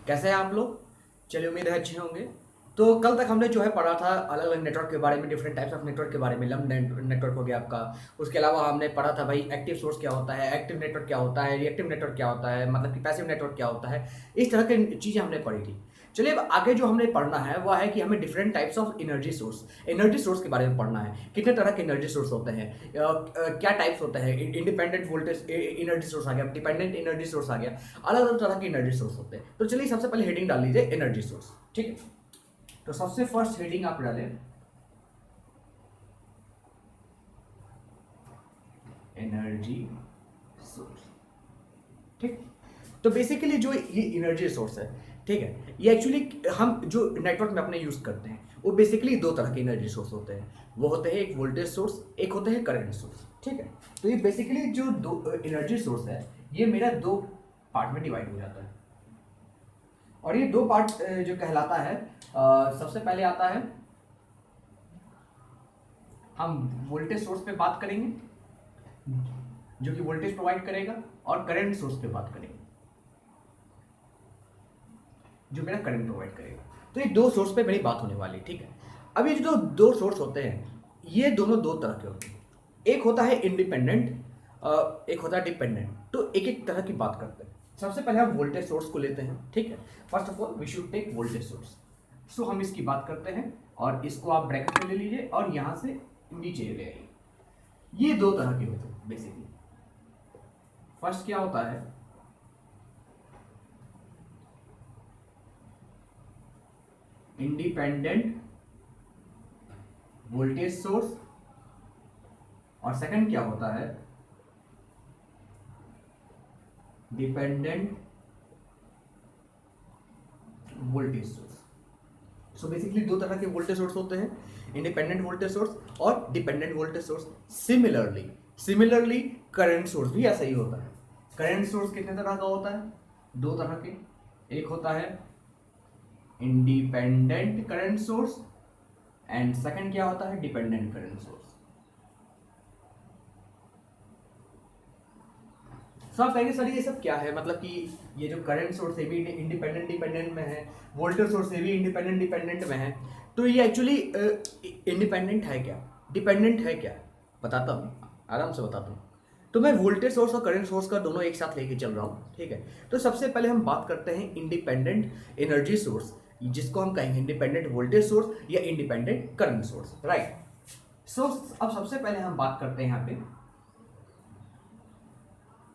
कैसे हैं आप लोग? चलिए उम्मीद है अच्छे होंगे। तो कल तक हमने जो है पढ़ा था अलग अलग नेटवर्क के बारे में, डिफरेंट टाइप्स ऑफ नेटवर्क के बारे में। लंप नेटवर्क हो गया आपका। उसके अलावा हमने पढ़ा था भाई एक्टिव सोर्स क्या होता है, एक्टिव नेटवर्क क्या होता है, रिएक्टिव नेटवर्क क्या होता है, मतलब कि पैसिव नेटवर्क क्या होता है। इस तरह की चीज़ें हमने पढ़ी थी। चलिए अब आगे जो हमने पढ़ना है वह है कि हमें different types of energy source के बारे में पढ़ना है। कितने तरह के एनर्जी सोर्स होते हैं, क्या टाइप्स होते हैं। इंडिपेंडेंट वोल्टेज एनर्जी सोर्स आ गया, डिपेंडेंट एनर्जी सोर्स आ गया। अलग अलग तरह के एनर्जी सोर्स होते हैं। तो चलिए सबसे पहले हेडिंग डाल लीजिए एनर्जी सोर्स। ठीक है, तो सबसे फर्स्ट हेडिंग आप डालें एनर्जी सोर्स। ठीक, तो बेसिकली जो ये एनर्जी सोर्स है, ठीक है, ये एक्चुअली हम जो नेटवर्क में अपने यूज करते हैं वो बेसिकली दो तरह के एनर्जी सोर्स होते हैं। वो होते हैं एक वोल्टेज सोर्स, एक होते हैं करंट सोर्स। ठीक है, तो ये बेसिकली जो दो एनर्जी सोर्स है ये मेरा दो पार्ट में डिवाइड हो जाता है। और ये दो पार्ट जो कहलाता है, सबसे पहले आता है, हम वोल्टेज सोर्स पे बात करेंगे जो कि वोल्टेज प्रोवाइड करेगा, और करंट सोर्स पे बात करेंगे जो मेरा करंट प्रोवाइड करेगा। तो ये दो सोर्स पे मेरी बात होने वाली है। ठीक है, अब ये जो दो सोर्स होते हैं ये दोनों दो तरह के होते हैं। एक होता है इंडिपेंडेंट, एक होता है डिपेंडेंट। तो एक एक तरह की बात करते हैं। सबसे पहले हम वोल्टेज सोर्स को लेते हैं। ठीक है, first of all we should take voltage source. So हम इसकी बात करते हैं और इसको आप ब्रैकेट में ले लीजिए और यहां से नीचे ले आइए। ये दो तरह के होते हैं बेसिकली। फर्स्ट क्या होता है, इंडिपेंडेंट वोल्टेज सोर्स, और सेकंड क्या होता है, dependent voltage source. So basically दो तरह के वोल्टेज सोर्स होते हैं, इंडिपेंडेंट वोल्टेज सोर्स और dependent voltage source. Similarly current source भी ऐसा ही होता है। करंट सोर्स कितने तरह का होता है, दो तरह के। एक होता है independent current source and second क्या होता है, डिपेंडेंट करंट सोर्स। सो आप कहेंगे सर ये सब क्या है, मतलब कि ये जो करंट सोर्स है भी इंडिपेंडेंट डिपेंडेंट में है, वोल्टेज सोर्स है भी इंडिपेंडेंट डिपेंडेंट में है। तो ये एक्चुअली इंडिपेंडेंट है क्या, डिपेंडेंट है क्या, बताता हूँ, आराम से बताता हूँ। तो मैं वोल्टेज सोर्स और करंट सोर्स का दोनों एक साथ लेके चल रहा हूँ। ठीक है, तो सबसे पहले हम बात करते हैं इंडिपेंडेंट एनर्जी सोर्स, जिसको हम कहेंगे इंडिपेंडेंट वोल्टेज सोर्स या इंडिपेंडेंट करंट सोर्स। राइट, सो अब सबसे पहले हम बात करते हैं यहाँ पे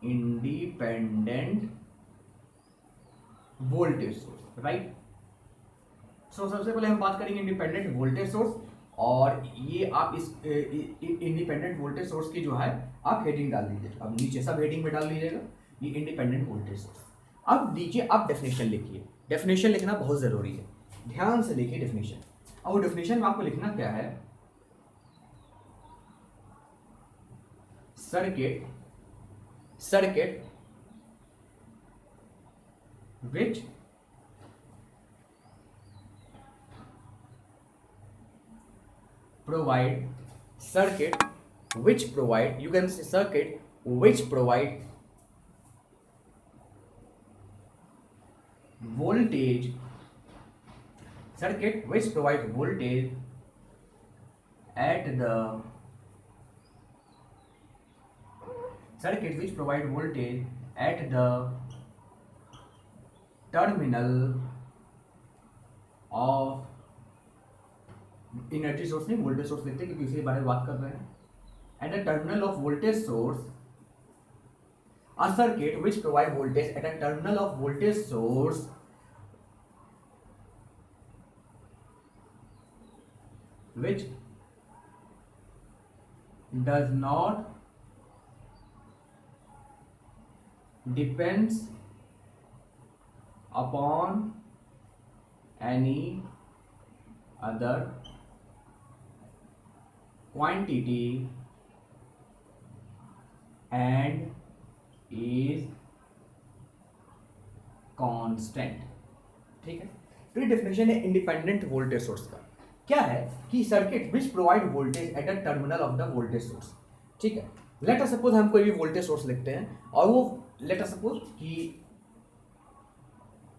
इंडिपेंडेंट वोल्टेज सोर्स। राइट, सो सबसे पहले हम बात करेंगे इंडिपेंडेंट वोल्टेज सोर्स, और ये आप इस इंडिपेंडेंट वोल्टेज सोर्स की जो है आप हेडिंग डाल दीजिए। अब नीचे सब हेडिंग में डाल दीजिएगा ये इंडिपेंडेंट वोल्टेज सोर्स। अब दीजिए आप डेफिनेशन लिखिए, डेफिनेशन लिखना बहुत जरूरी है, ध्यान से लिखिए डेफिनेशन। अब वो डेफिनेशन में आपको लिखना क्या है, circuit which provide you can say circuit which provide voltage circuit which provide voltage at the circuit which provide voltage at the terminal of energy source नहीं वोल्टेज सोर्स लेते हैं क्योंकि इसी बारे में बात कर रहे हैं। At the terminal of voltage source, a circuit which provide voltage at a terminal of voltage source which does not depends upon any other quantity and is constant. ठीक है, तो ये डेफिनेशन है इंडिपेंडेंट वोल्टेज सोर्स का। क्या है कि circuit which provide voltage at a terminal of the voltage source. ठीक है, लेट अस सपोज हम कोई भी वोल्टेज सोर्स लिखते हैं और वो लेट अस सपोज कि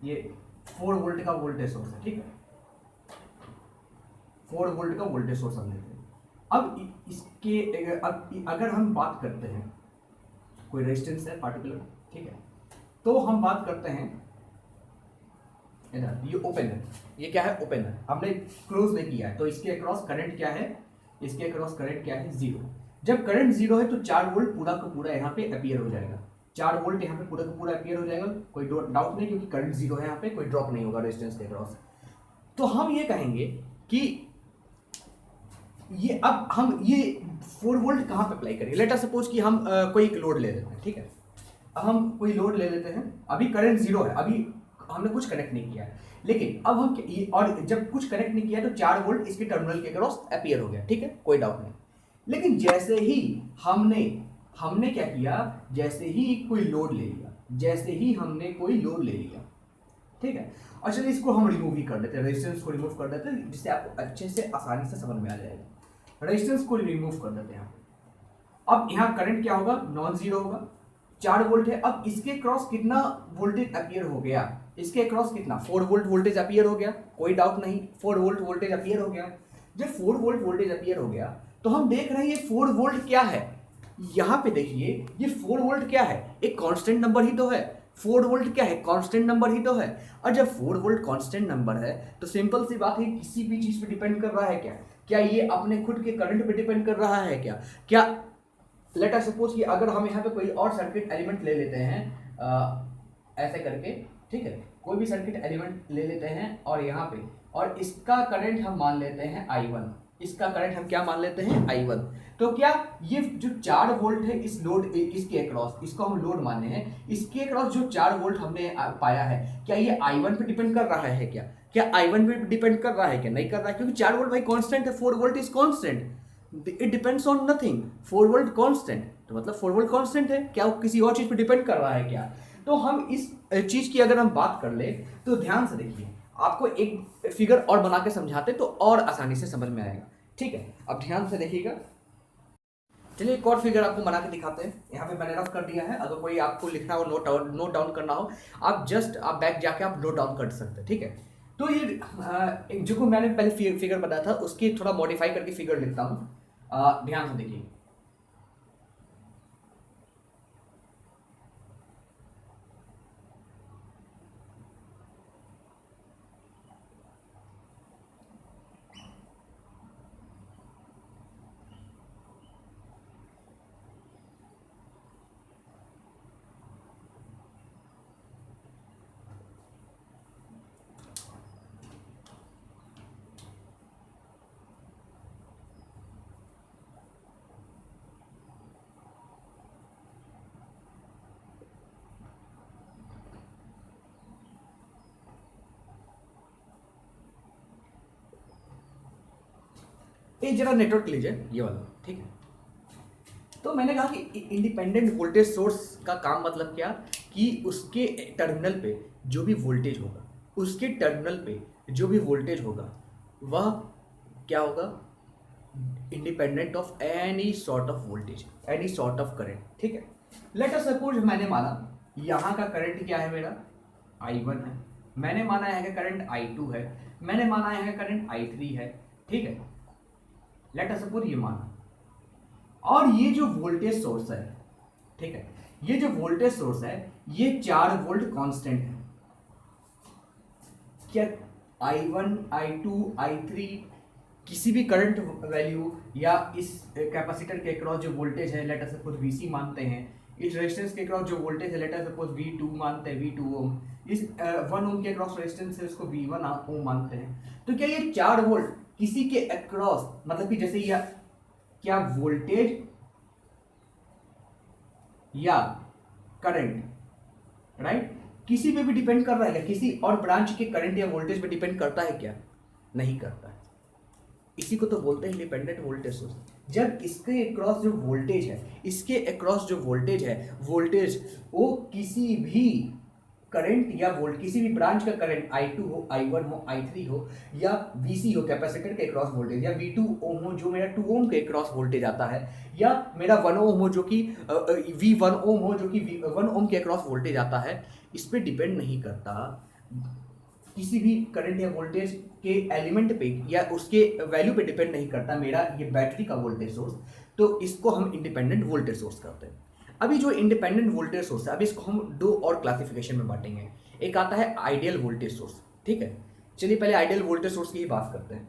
ये 4 वोल्ट का वोल्टेज सोर्स है, ठीक है, 4 वोल्ट का वोल्टेज सोर्स हम लेते हैं। अब इसके अब अगर हम बात करते हैं, कोई रेजिस्टेंस है पार्टिकुलर, ठीक है, तो हम बात करते हैं इधर, ये ओपन है, ये क्या है, ओपन है, हमने क्लोज नहीं किया है, तो इसके अक्रॉस करंट क्या है, इसके अक्रॉस करंट क्या है, 0। जब करंट 0 है तो 4 वोल्ट पूरा का पूरा यहाँ पे अपीयर हो जाएगा, 4 वोल्ट यहाँ पे पूरा का पूरा अपीयर हो जाएगा, कोई डाउट नहीं, क्योंकि करंट 0 है यहाँ पे, कोई ड्रॉप नहीं होगा रेजिस्टेंस के अक्रॉस। तो हम ये कहेंगे कि ये अब हम ये 4 वोल्ट कहाँ पे अप्लाई करेंगे। लेट अस सपोज कि हम कोई एक लोड ले लेते हैं, ठीक है, अब हम कोई लोड ले लेते हैं, अभी करंट 0 है, अभी हमने कुछ कनेक्ट नहीं किया है, लेकिन अब हम और जब कुछ कनेक्ट नहीं किया तो 4 वोल्ट इसके टर्मिनल के क्रॉस अपीयर हो गया, ठीक है, कोई डाउट नहीं। लेकिन जैसे ही हमने क्या किया, जैसे ही कोई लोड ले लिया, जैसे ही हमने कोई लोड ले लिया, ठीक है, और चलिए इसको हम रिमूव ही कर देते हैं, रेजिस्टेंस को रिमूव कर देते हैं, जिससे आपको अच्छे से आसानी से समझ में आ जाएगा। रेजिस्टेंस को रिमूव कर देते हैं, अब यहाँ करंट क्या होगा, नॉन जीरो होगा, 4 वोल्ट है, अब इसके क्रॉस कितना वोल्टेज अपीयर हो गया, इसके क्रॉस कितना, 4 वोल्ट वोल्टेज अपीयर हो गया, कोई डाउट नहीं, 4 वोल्ट वोल्टेज अपीयर हो गया। जब 4 वोल्ट वोल्टेज अपीयर हो गया तो हम देख रहे हैं ये 4 वोल्ट क्या है, यहां पे देखिए ये 4 वोल्ट क्या है, एक कांस्टेंट नंबर ही तो है, 4 वोल्ट क्या है, कांस्टेंट नंबर ही तो है। और जब 4 वोल्ट कांस्टेंट नंबर है तो सिंपल सी बात है, किसी भी चीज पे डिपेंड कर रहा है क्या, क्या ये अपने खुद के करंट पे डिपेंड कर रहा है क्या लेट अस सपोज कि अगर हम यहाँ पे कोई और सर्किट एलिमेंट ले लेते हैं, ऐसे करके, ठीक है, कोई भी सर्किट एलिमेंट ले लेते हैं और यहाँ पे, और इसका करंट हम मान लेते हैं I1, इसका करंट हम क्या मान लेते हैं, I1, तो क्या ये जो 4 वोल्ट है इस लोड, इसके अक्रॉस, इसको हम लोड माने हैं, इसके अक्रॉस जो 4 वोल्ट हमने पाया है, क्या ये I1 पे डिपेंड कर रहा है, क्या I1 पे डिपेंड कर रहा है, क्या नहीं कर रहा है, क्योंकि 4 वोल्ट भाई कांस्टेंट है, 4 volt is constant, it depends on nothing, 4 volt constant, तो मतलब 4 वोल्ट कांस्टेंट है, क्या वो किसी और चीज पे डिपेंड कर रहा है क्या। तो हम इस चीज की अगर हम बात कर ले तो ध्यान से देखिए, आपको एक फिगर और बना के समझाते तो और आसानी से समझ में आएगा, ठीक है, अब ध्यान से देखिएगा। चलिए एक और फिगर आपको बना के दिखाते हैं, यहाँ पे मैंने रफ कर दिया है, अगर कोई आपको लिखना हो, नोट डाउन करना हो, आप बैक जाके आप नोट डाउन कर सकते हैं, ठीक है। तो ये जो मैंने पहले फिगर बताया था उसकी थोड़ा मॉडिफाई करके फिगर लिखता हूँ, ध्यान से देखिए। ये जरा नेटवर्क लीजिए, ये वाला, ठीक है। तो मैंने कहा कि इंडिपेंडेंट वोल्टेज सोर्स का काम मतलब क्या, कि उसके टर्मिनल पे जो भी वोल्टेज होगा, उसके टर्मिनल पे जो भी वोल्टेज होगा वह क्या होगा, independent of any sort of voltage, any sort of current, ठीक है। लेट अस सपोज मैंने माना यहाँ का करंट क्या है, मेरा I1 है, मैंने माना यहाँ का करंट I2 है, मैंने माना यहाँ का करंट I3 है, ठीक है, लेट अस सपोज ये माना, और ये जो वोल्टेज सोर्स है, ठीक है, ये जो वोल्टेज सोर्स है ये 4 वोल्ट कांस्टेंट है, क्या I1 I2 I3 किसी भी करंट वैल्यू या इस कैपेसिटर के अक्रॉस जो वोल्टेज है, लेट अस सपोज VC मानते हैं, इस रेजिस्टेंस के अक्रॉस जो वोल्टेज है लेट अस सपोज V2 मानते हैं, V2 ओम, इस 1 ओम के अक्रॉस रेजिस्टेंस है उसको V1 ओम मानते हैं। तो क्या ये 4 वोल्ट किसी के अक्रॉस, मतलब कि जैसे यह क्या वोल्टेज या करंट, राइट, किसी पे भी डिपेंड कर रहा है क्या, किसी और ब्रांच के करंट या वोल्टेज पे डिपेंड करता है क्या, नहीं करता है। इसी को तो बोलते हैं इंडिपेंडेंट वोल्टेज सोर्स। जब इसके अक्रॉस जो वोल्टेज है, इसके अक्रॉस जो वोल्टेज है, वोल्टेज वो किसी भी करंट या वोल्ट, किसी भी ब्रांच का करंट I2 हो, I1 हो, I3 हो, या VC हो कैपेसिटर के अक्रॉस वोल्टेज, या V2 ओम हो जो मेरा 2 ओम के अक्रॉस वोल्टेज आता है, या मेरा 1 ओम हो जो कि V1 ओम हो जो कि 1 ओम के अक्रॉस वोल्टेज आता है, इस पे डिपेंड नहीं करता किसी भी करंट या वोल्टेज के एलिमेंट पे या उसके वैल्यू पे डिपेंड नहीं करता मेरा ये बैटरी का वोल्टेज सोर्स, तो इसको हम इंडिपेंडेंट वोल्टेज सोर्स करते हैं। अभी जो इंडिपेंडेंट वोल्टेज सोर्स है, अब इसको हम दो और क्लासिफिकेशन में बांटेंगे। एक आता है आइडियल वोल्टेज सोर्स, ठीक है। चलिए पहले आइडियल वोल्टेज सोर्स की ही बात करते हैं।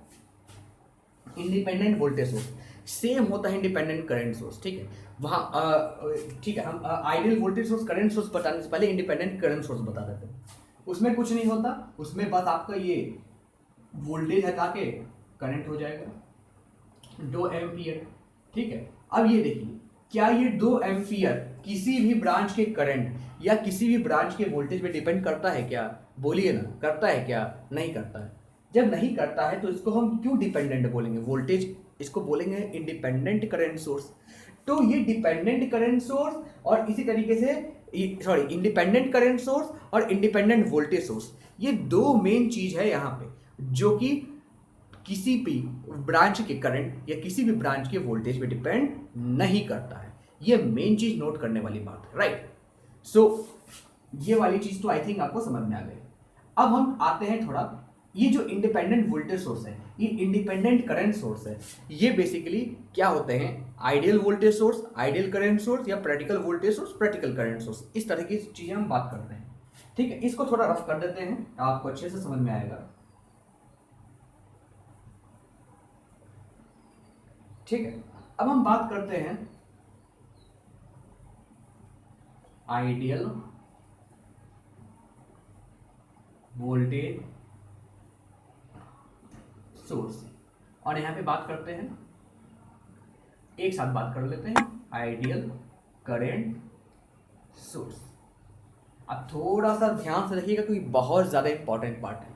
इंडिपेंडेंट वोल्टेज सोर्स सेम होता है इंडिपेंडेंट करंट सोर्स, ठीक है। वहाँ ठीक है, हम ideal voltage source current source बताने से पहले इंडिपेंडेंट करंट सोर्स बता देते हैं। उसमें कुछ नहीं होता, उसमें बस आपका ये वोल्टेज हटा के करंट हो जाएगा 2 एम्पियर, ठीक है। अब ये देखिए, क्या ये 2 एम्पियर किसी भी ब्रांच के करंट या किसी भी ब्रांच के वोल्टेज पे डिपेंड करता है क्या? बोलिए ना, करता है क्या? नहीं करता है। जब नहीं करता है तो इसको हम क्यों डिपेंडेंट बोलेंगे? वोल्टेज इसको बोलेंगे इंडिपेंडेंट करंट सोर्स। तो ये डिपेंडेंट करंट सोर्स और इसी तरीके से इंडिपेंडेंट करंट सोर्स और इंडिपेंडेंट वोल्टेज सोर्स, ये दो मेन चीज है यहाँ पे, जो कि किसी भी ब्रांच के करंट या किसी भी ब्रांच के वोल्टेज पे डिपेंड नहीं करता है। ये मेन चीज नोट करने वाली बात है, राइट। सो ये वाली चीज तो आई थिंक आपको समझ में आ गई। अब हम आते हैं थोड़ा, ये जो इंडिपेंडेंट वोल्टेज सोर्स है, ये इंडिपेंडेंट करंट सोर्स है, ये बेसिकली क्या होते हैं? Ideal voltage source, ideal current source, या practical voltage source, practical current source, इस तरह की चीजें हम बात करते हैं, ठीक है। इसको थोड़ा रफ कर देते हैं, आपको अच्छे से समझ में आएगा, ठीक है। अब हम बात करते हैं आइडियल वोल्टेज सोर्स, और यहां पे बात करते हैं, एक साथ बात कर लेते हैं, आइडियल करंट सोर्स। अब थोड़ा सा ध्यान से देखिएगा क्योंकि बहुत ज्यादा इंपॉर्टेंट पार्ट है।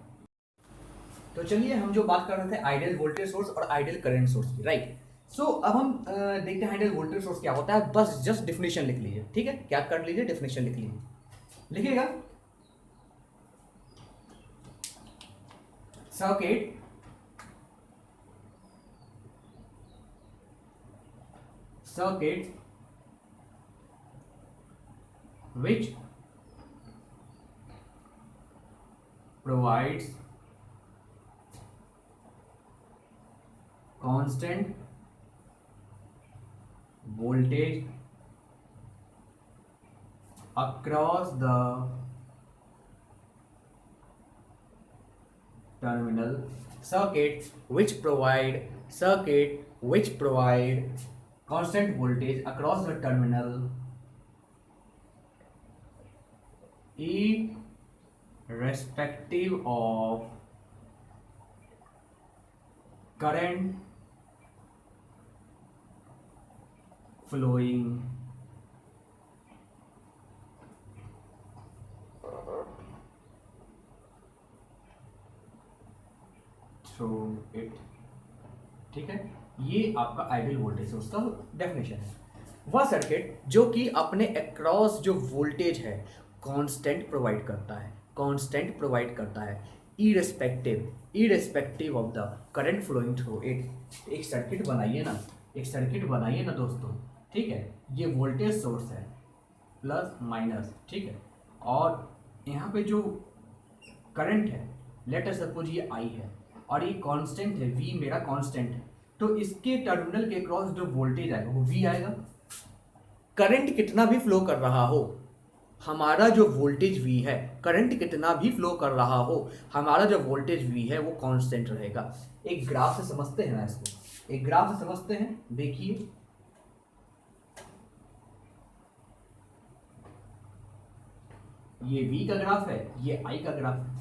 तो चलिए, हम जो बात कर रहे थे आइडियल वोल्टेज सोर्स और आइडियल करंट सोर्स की, राइट। सो अब हम देखते हैं आइडियल वोल्टेज सोर्स क्या होता है। बस जस्ट डिफिनेशन लिख लीजिए, ठीक है। क्या कर लीजिए? डिफिनेशन लिख लीजिए, लिखिएगा। Circuit which provides constant voltage across the terminal. Circuit which provide constant voltage across the terminal irrespective of current flowing through it, ठीक है। ये आपका आइडियल वोल्टेज सोर्स का डेफिनेशन है। वह सर्किट जो कि अपने अक्रॉस जो वोल्टेज है कांस्टेंट प्रोवाइड करता है irrespective of the current flowing through it. एक सर्किट बनाइए ना दोस्तों, ठीक है। ये वोल्टेज सोर्स है प्लस माइनस, ठीक है। और यहाँ पे जो करंट है, लेट अस सपोज ये आई है और ये कांस्टेंट है, वी मेरा कांस्टेंट है, तो इसके टर्मिनल के क्रॉस जो वोल्टेज आएगा वो वी आएगा। करंट कितना भी फ्लो कर रहा हो, हमारा जो वोल्टेज वी है, करंट कितना भी फ्लो कर रहा हो, हमारा जो वोल्टेज वी है वो कांस्टेंट रहेगा। एक ग्राफ से समझते हैं ना इसको, एक ग्राफ से समझते हैं। देखिए, ये वी का ग्राफ है, ये आई का ग्राफ है।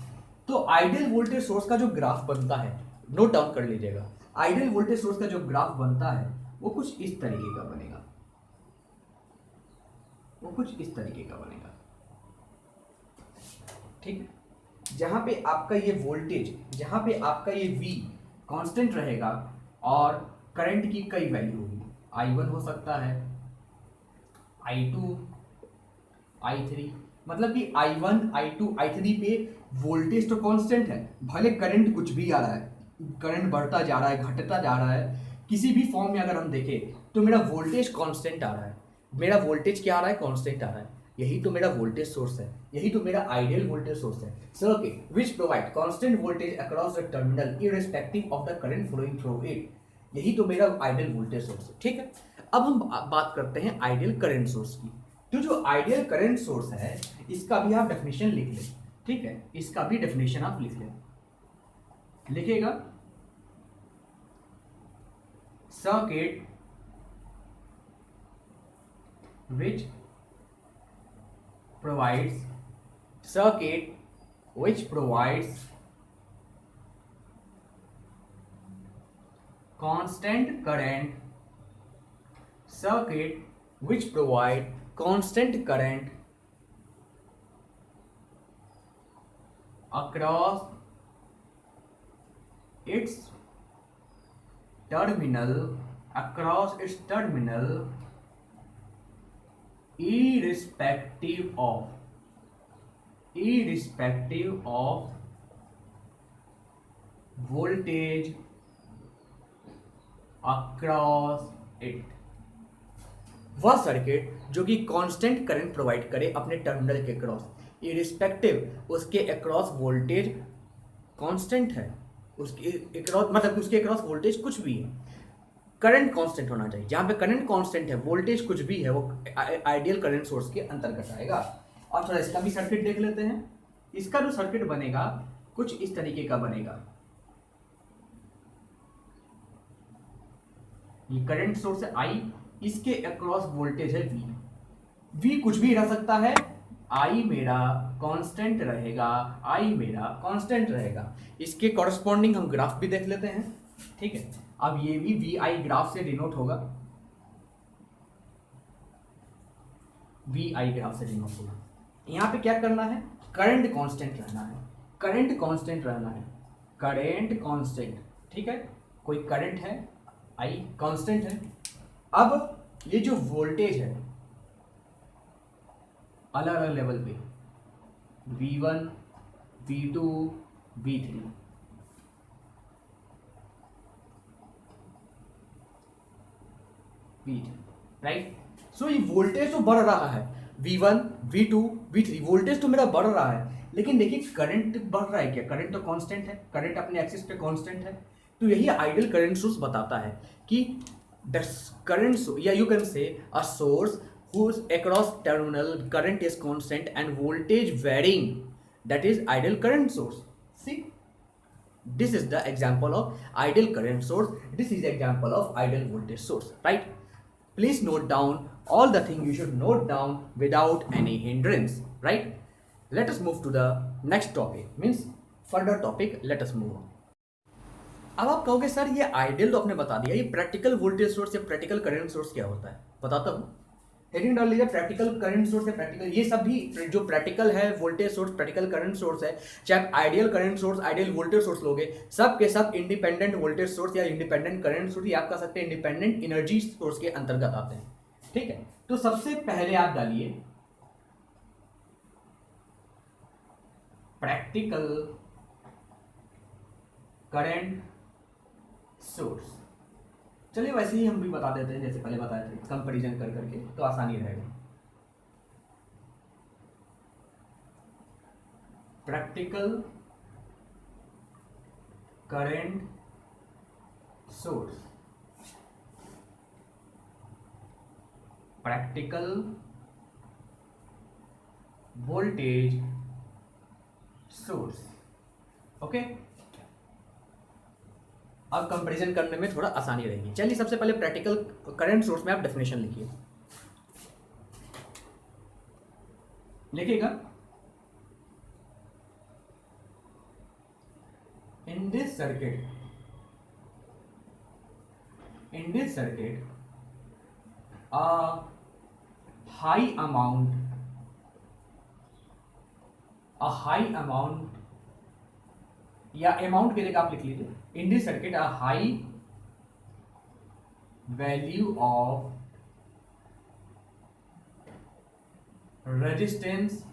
तो आइडियल वोल्टेज सोर्स का जो ग्राफ बनता है, नोट डाउन कर लीजिएगा, आइडियल वोल्टेज सोर्स का जो ग्राफ बनता है वो कुछ इस तरीके का बनेगा, ठीक। जहां पे आपका ये वोल्टेज, जहां पे आपका ये V कांस्टेंट रहेगा और करंट की कई वैल्यू होगी, I1 हो सकता है, I2, I3, मतलब कि I1, I2, I3 पे वोल्टेज तो कांस्टेंट है, भले करंट कुछ भी आ रहा है, करंट बढ़ता जा रहा है, घटता जा रहा है, किसी भी फॉर्म में अगर हम देखें तो मेरा वोल्टेज कांस्टेंट आ रहा है, मेरा वोल्टेज क्या आ रहा है? कांस्टेंट आ रहा है। यही तो मेरा वोल्टेज सोर्स है, यही तो मेरा आइडियल वोल्टेज सोर्स है। Circuit which provide constant voltage across the terminal irrespective of the current flowing through it, यही तो मेरा आइडियल वोल्टेज सोर्स है। ठीक है, अब हम बात करते हैं आइडियल करंट सोर्स की। तो जो आइडियल करंट सोर्स है इसका भी आप डेफिनेशन लिख लें। ठीक है, इसका भी डेफिनेशन आप लिख लें, लिखिएगा circuit which provides constant current, across its terminal irrespective of voltage across it। वह सर्किट जो कि कांस्टेंट करंट प्रोवाइड करे अपने टर्मिनल के क्रॉस, इरिस्पेक्टिव उसके अक्रॉस वोल्टेज कांस्टेंट है, उसके अक्रॉस मतलब उसके अक्रॉस वोल्टेज कुछ भी है, करंट कांस्टेंट होना चाहिए। जहां पे करंट कांस्टेंट है, वोल्टेज कुछ भी है, वो आइडियल करंट सोर्स के अंतर्गत आएगा। और थोड़ा इसका भी सर्किट देख लेते हैं। इसका जो सर्किट बनेगा कुछ इस तरीके का बनेगा। ये करंट सोर्स है I, इसके अक्रॉस वोल्टेज है V कुछ भी रह सकता है, I मेरा कांस्टेंट रहेगा। इसके कॉरस्पॉन्डिंग हम ग्राफ भी देख लेते हैं। ठीक है, अब ये भी VI ग्राफ से डिनोट होगा, यहां पे क्या करना है, करंट कांस्टेंट रहना है, ठीक है, कोई करंट है I कांस्टेंट है। अब ये जो वोल्टेज है अलग अलग लेवल पे V1 V2 V3, right. So ये वोल्टेज तो बढ़ रहा है, V1 V2 V3 वोल्टेज तो मेरा बढ़ रहा है, लेकिन देखिए करंट बढ़ रहा है क्या, करंट तो कांस्टेंट है, करंट अपने एक्सिस पे कांस्टेंट है। तो यही आइडियल करंट सोर्स बताता है कि द करंट या you can say a source whose across terminal current is constant and voltage varying, that is ideal current source। See, this is the example of ideal current source, this is the example of ideal voltage source, right? Please note down all the things you should note down without any hindrance, right? Let us move to the next topic, means further topic, let us move on। अब आप कहोगे sir ये ideal तो आपने बता दिया, ये practical voltage source या प्रैक्टिकल करंट सोर्स क्या होता है, बताता हूँ। हेडिंग डाल लीजिए प्रैक्टिकल करंट सोर्स है, प्रैक्टिकल, ये सब भी जो प्रैक्टिकल है voltage source, practical current source है, चाहे आप ideal current source, ideal voltage source लोगे, सब के सब इंडिपेंडेंट वोल्टेज सोर्स या इंडिपेंडेंट करंट सोर्स, या आप कह सकते हैं इंडिपेंडेंट एनर्जी सोर्स के अंतर्गत आते हैं। ठीक है, तो सबसे पहले आप डालिए प्रैक्टिकल करंट सोर्स। चलिए वैसे ही हम भी बता देते हैं जैसे पहले बताए थे, कंपैरिजन कर करके तो आसानी रहेगा। Practical current source, practical voltage source. Okay, अब कंपैरिजन करने में थोड़ा आसानी रहेगी। चलिए सबसे पहले प्रैक्टिकल करंट सोर्स में आप डेफिनेशन लिखिए, लिखिएगा in this circuit a high amount या अमाउंट की जगह आप लिख लीजिए, in this circuit a high value of resistance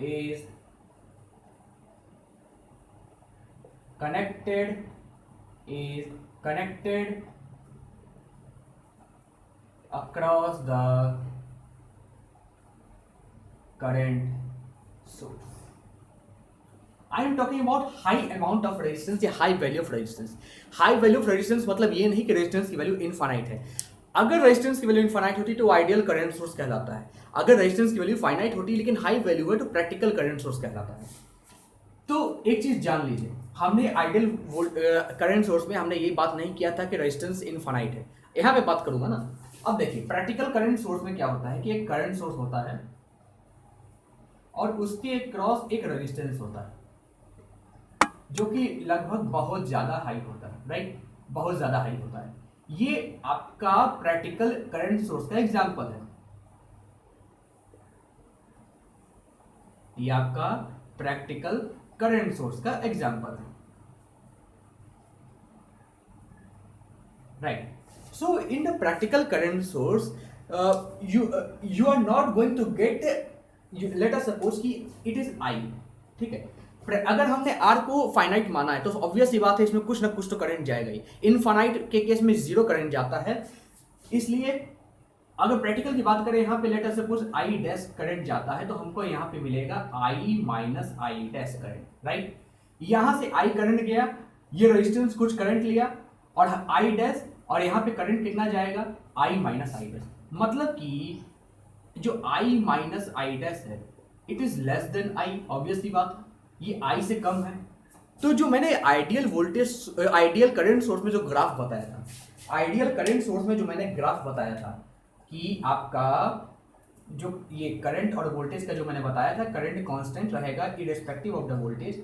is connected across the current source. I am talking about high amount of resistance या high value of resistance. High value of resistance मतलब ये नहीं कि रेजिस्टेंस की value infinite है। अगर resistance की value infinite होती तो आइडियल करंट सोर्स कहलाता है। अगर रेजिस्टेंस की वैल्यू फाइनाइट होती लेकिन हाई वैल्यू है तो प्रैक्टिकल करंट सोर्स कहलाता है। तो एक चीज जान लीजिए, हमने आइडियल करंट सोर्स में हमने ये बात नहीं किया था कि रेजिस्टेंस इनफाइनाइट है। यहां पे बात करूंगा ना। अब देखिए प्रैक्टिकल करंट सोर्स में क्या होता है कि एक करंट सोर्स होता है और उसके क्रॉस एक रेजिस्टेंस होता है जो कि लगभग बहुत ज्यादा हाई होता है, राइट, बहुत ज्यादा हाई होता है। ये आपका प्रैक्टिकल करंट सोर्स का एग्जांपल है। ये आपका प्रैक्टिकल करंट सोर्स का एग्जांपल है, right. So in the practical current source you are not going to get, let us suppose कि it is I, ठीक है। अगर हमने R को फाइनाइट माना है तो ऑब्वियस ही बात है इसमें कुछ ना कुछ तो करंट जाएगा ही। इनफाइनाइट के केस में जीरो करंट जाता है, इसलिए अगर प्रैक्टिकल की बात करें यहाँ पे let us suppose I dash current जाता है तो हमको यहाँ पे मिलेगा I minus I dash current, right. यहां से आई करंट गया, ये रेजिस्टेंस कुछ करंट लिया और आई डैश, और यहाँ पे करंट कितना जाएगा आई माइनस आई डैश। मतलब कि जो आई माइनस आई डैश है it is less than I, obviously बात ये आई से कम है। तो जो मैंने ideal voltage ideal current source में जो ग्राफ बताया था, आइडियल करंट सोर्स में जो मैंने ग्राफ बताया था कि आपका जो ये करंट और वोल्टेज का जो मैंने बताया था, करंट कांस्टेंट रहेगा इररिस्पेक्टिव ऑफ द वोल्टेज,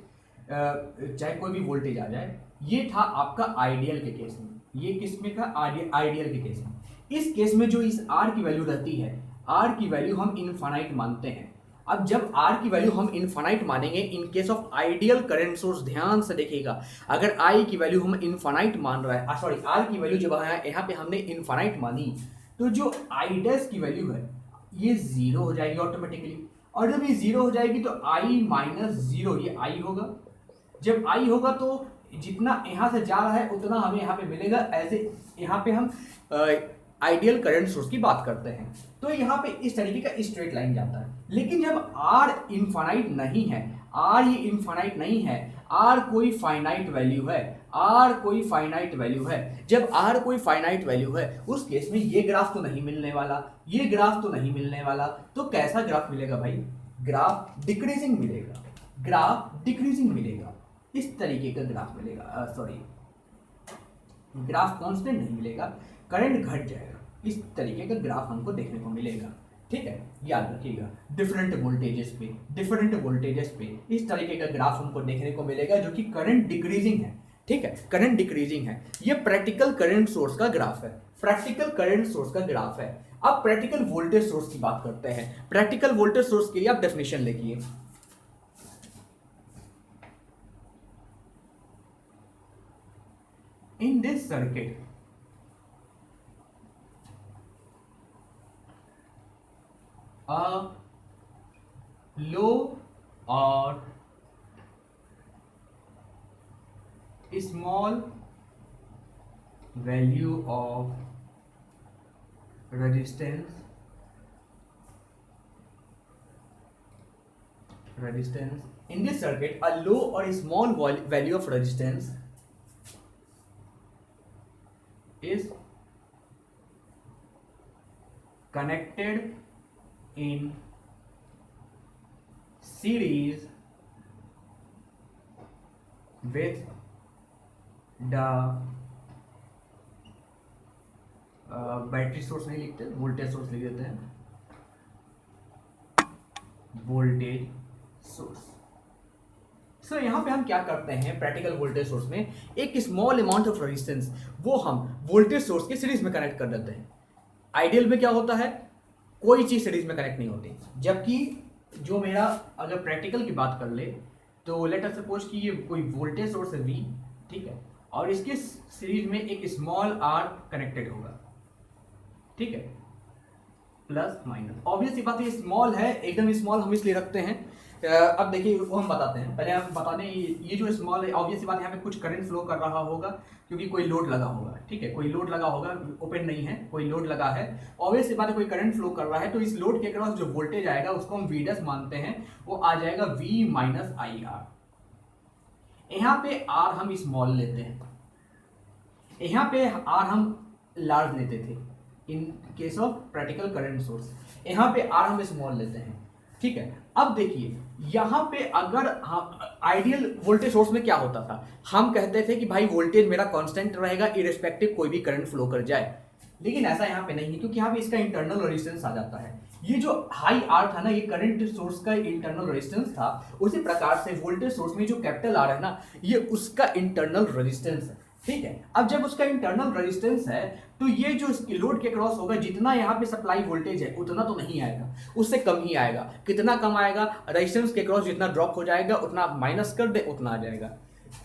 चाहे कोई भी वोल्टेज आ जाए। ये था आपका आइडियल के केस में। ये किस में था आइडियल के केस में। इस केस में जो इस आर की वैल्यू रहती है, आर की वैल्यू हम इनफाइनाइट मानते हैं। अब जब R की वैल्यू हम इनफाइनाइट मानेंगे in case of ideal current source, ध्यान से देखिएगा, अगर I की वैल्यू हम इनफाइनाइट मान रहा है, सॉरी R की वैल्यू जब यहाँ पे हमने इनफाइनाइट मानी तो जो I डैश की वैल्यू है ये जीरो हो जाएगी ऑटोमेटिकली। और जब ये जीरो हो जाएगी तो I माइनस जीरो ये I होगा। जब I होगा तो जितना यहाँ से जा रहा है उतना हमें यहाँ पे मिलेगा। ऐसे यहाँ पे हम आइडियल करंट सोर्स की बात करते हैं तो यहाँ पे इस तरीके का स्ट्रेट लाइन जाता है। लेकिन जब R इनफाइनाइट नहीं है, R ये इनफाइनाइट नहीं है, R कोई फाइनाइट वैल्यू है, R कोई फाइनाइट वैल्यू है। जब R कोई फाइनाइट वैल्यू है उस केस में ये ग्राफ तो नहीं मिलने वाला, ये ग्राफ तो नहीं मिलने वाला। तो कैसा ग्राफ मिलेगा भाई, ग्राफ डिक्रीजिंग मिलेगा, ग्राफ डिक्रीजिंग मिलेगा, इस तरीके का ग्राफ मिलेगा। सॉरी, ग्राफ कांस्टेंट नहीं मिलेगा, करंट घट जाएगा, इस तरीके का ग्राफ हमको देखने को मिलेगा। ठीक है, याद रखिएगा, डिफरेंट वोल्टेजेस पे इस तरीके का ग्राफ हमको देखने को मिलेगा जो कि करंट डिक्रीजिंग है। ठीक है, करंट डिक्रीजिंग है। ये प्रैक्टिकल करंट सोर्स का ग्राफ है, प्रैक्टिकल करंट सोर्स का ग्राफ है। अब प्रैक्टिकल वोल्टेज सोर्स की बात करते हैं। प्रैक्टिकल वोल्टेज सोर्स के लिए आप डेफिनेशन लिखिए। In this circuit, a low or small value of resistance in this circuit, a low or small value of resistance is connected in series with the battery source नहीं लिखते, voltage source लिख देते हैं, voltage source. सो यहाँ पे हम क्या करते हैं, प्रैक्टिकल वोल्टेज सोर्स में एक स्मॉल अमाउंट ऑफ रेजिस्टेंस वो हम वोल्टेज सोर्स के सीरीज में कनेक्ट कर देते हैं। आइडियल में क्या होता है, कोई चीज सीरीज में कनेक्ट नहीं होती। जबकि जो मेरा अगर प्रैक्टिकल की बात कर ले तो लेट अस सपोज कि ये कोई वोल्टेज सोर्स है V, ठीक है, और इसके सीरीज में एक स्मॉल r कनेक्टेड होगा, ठीक है, प्लस माइनस। ऑब्वियस बात है स्मॉल है, एकदम स्मॉल हम इसलिए रखते हैं अब देखिए वो हम बताते हैं, पहले हम बता दें ये जो स्मॉल, ऑब्वियस सी बात है यहाँ पे कुछ करंट फ्लो कर रहा होगा क्योंकि कोई लोड लगा होगा, ठीक है, कोई लोड लगा होगा, ओपन नहीं है, कोई लोड लगा है, ऑब्वियस सी बात है कोई करंट फ्लो कर रहा है, तो इस लोड के अक्रॉस जो वोल्टेज आएगा उसको हम वीडस मानते हैं, वो आ जाएगा V माइनस आई आर। यहाँ पे आर हम स्मॉल लेते हैं, यहाँ पे आर हम लार्ज लेते थे in case of practical current source, यहाँ पे आर हम स्मॉल लेते हैं, ठीक है। अब देखिए यहाँ पे अगर हम आइडियल वोल्टेज सोर्स में क्या होता था, हम कहते थे कि भाई वोल्टेज मेरा कांस्टेंट रहेगा इरेस्पेक्टिव कोई भी करंट फ्लो कर जाए, लेकिन ऐसा यहाँ पे नहीं है क्योंकि यहाँ पे इसका इंटरनल रेजिस्टेंस आ जाता है। ये जो हाई आर था ना, ये करंट सोर्स का इंटरनल रेजिस्टेंस था, उसी प्रकार से वोल्टेज सोर्स में जो कैपिटल आर है ना, ये उसका इंटरनल रेजिस्टेंस है, ठीक है। अब जब उसका इंटरनल रेजिस्टेंस है तो ये जो लोड के क्रॉस होगा, जितना यहाँ पे सप्लाई वोल्टेज है उतना तो नहीं आएगा, उससे कम ही आएगा। कितना कम आएगा, रेजिस्टेंस के क्रॉस जितना ड्रॉप हो जाएगा उतना माइनस कर दे उतना आ जाएगा।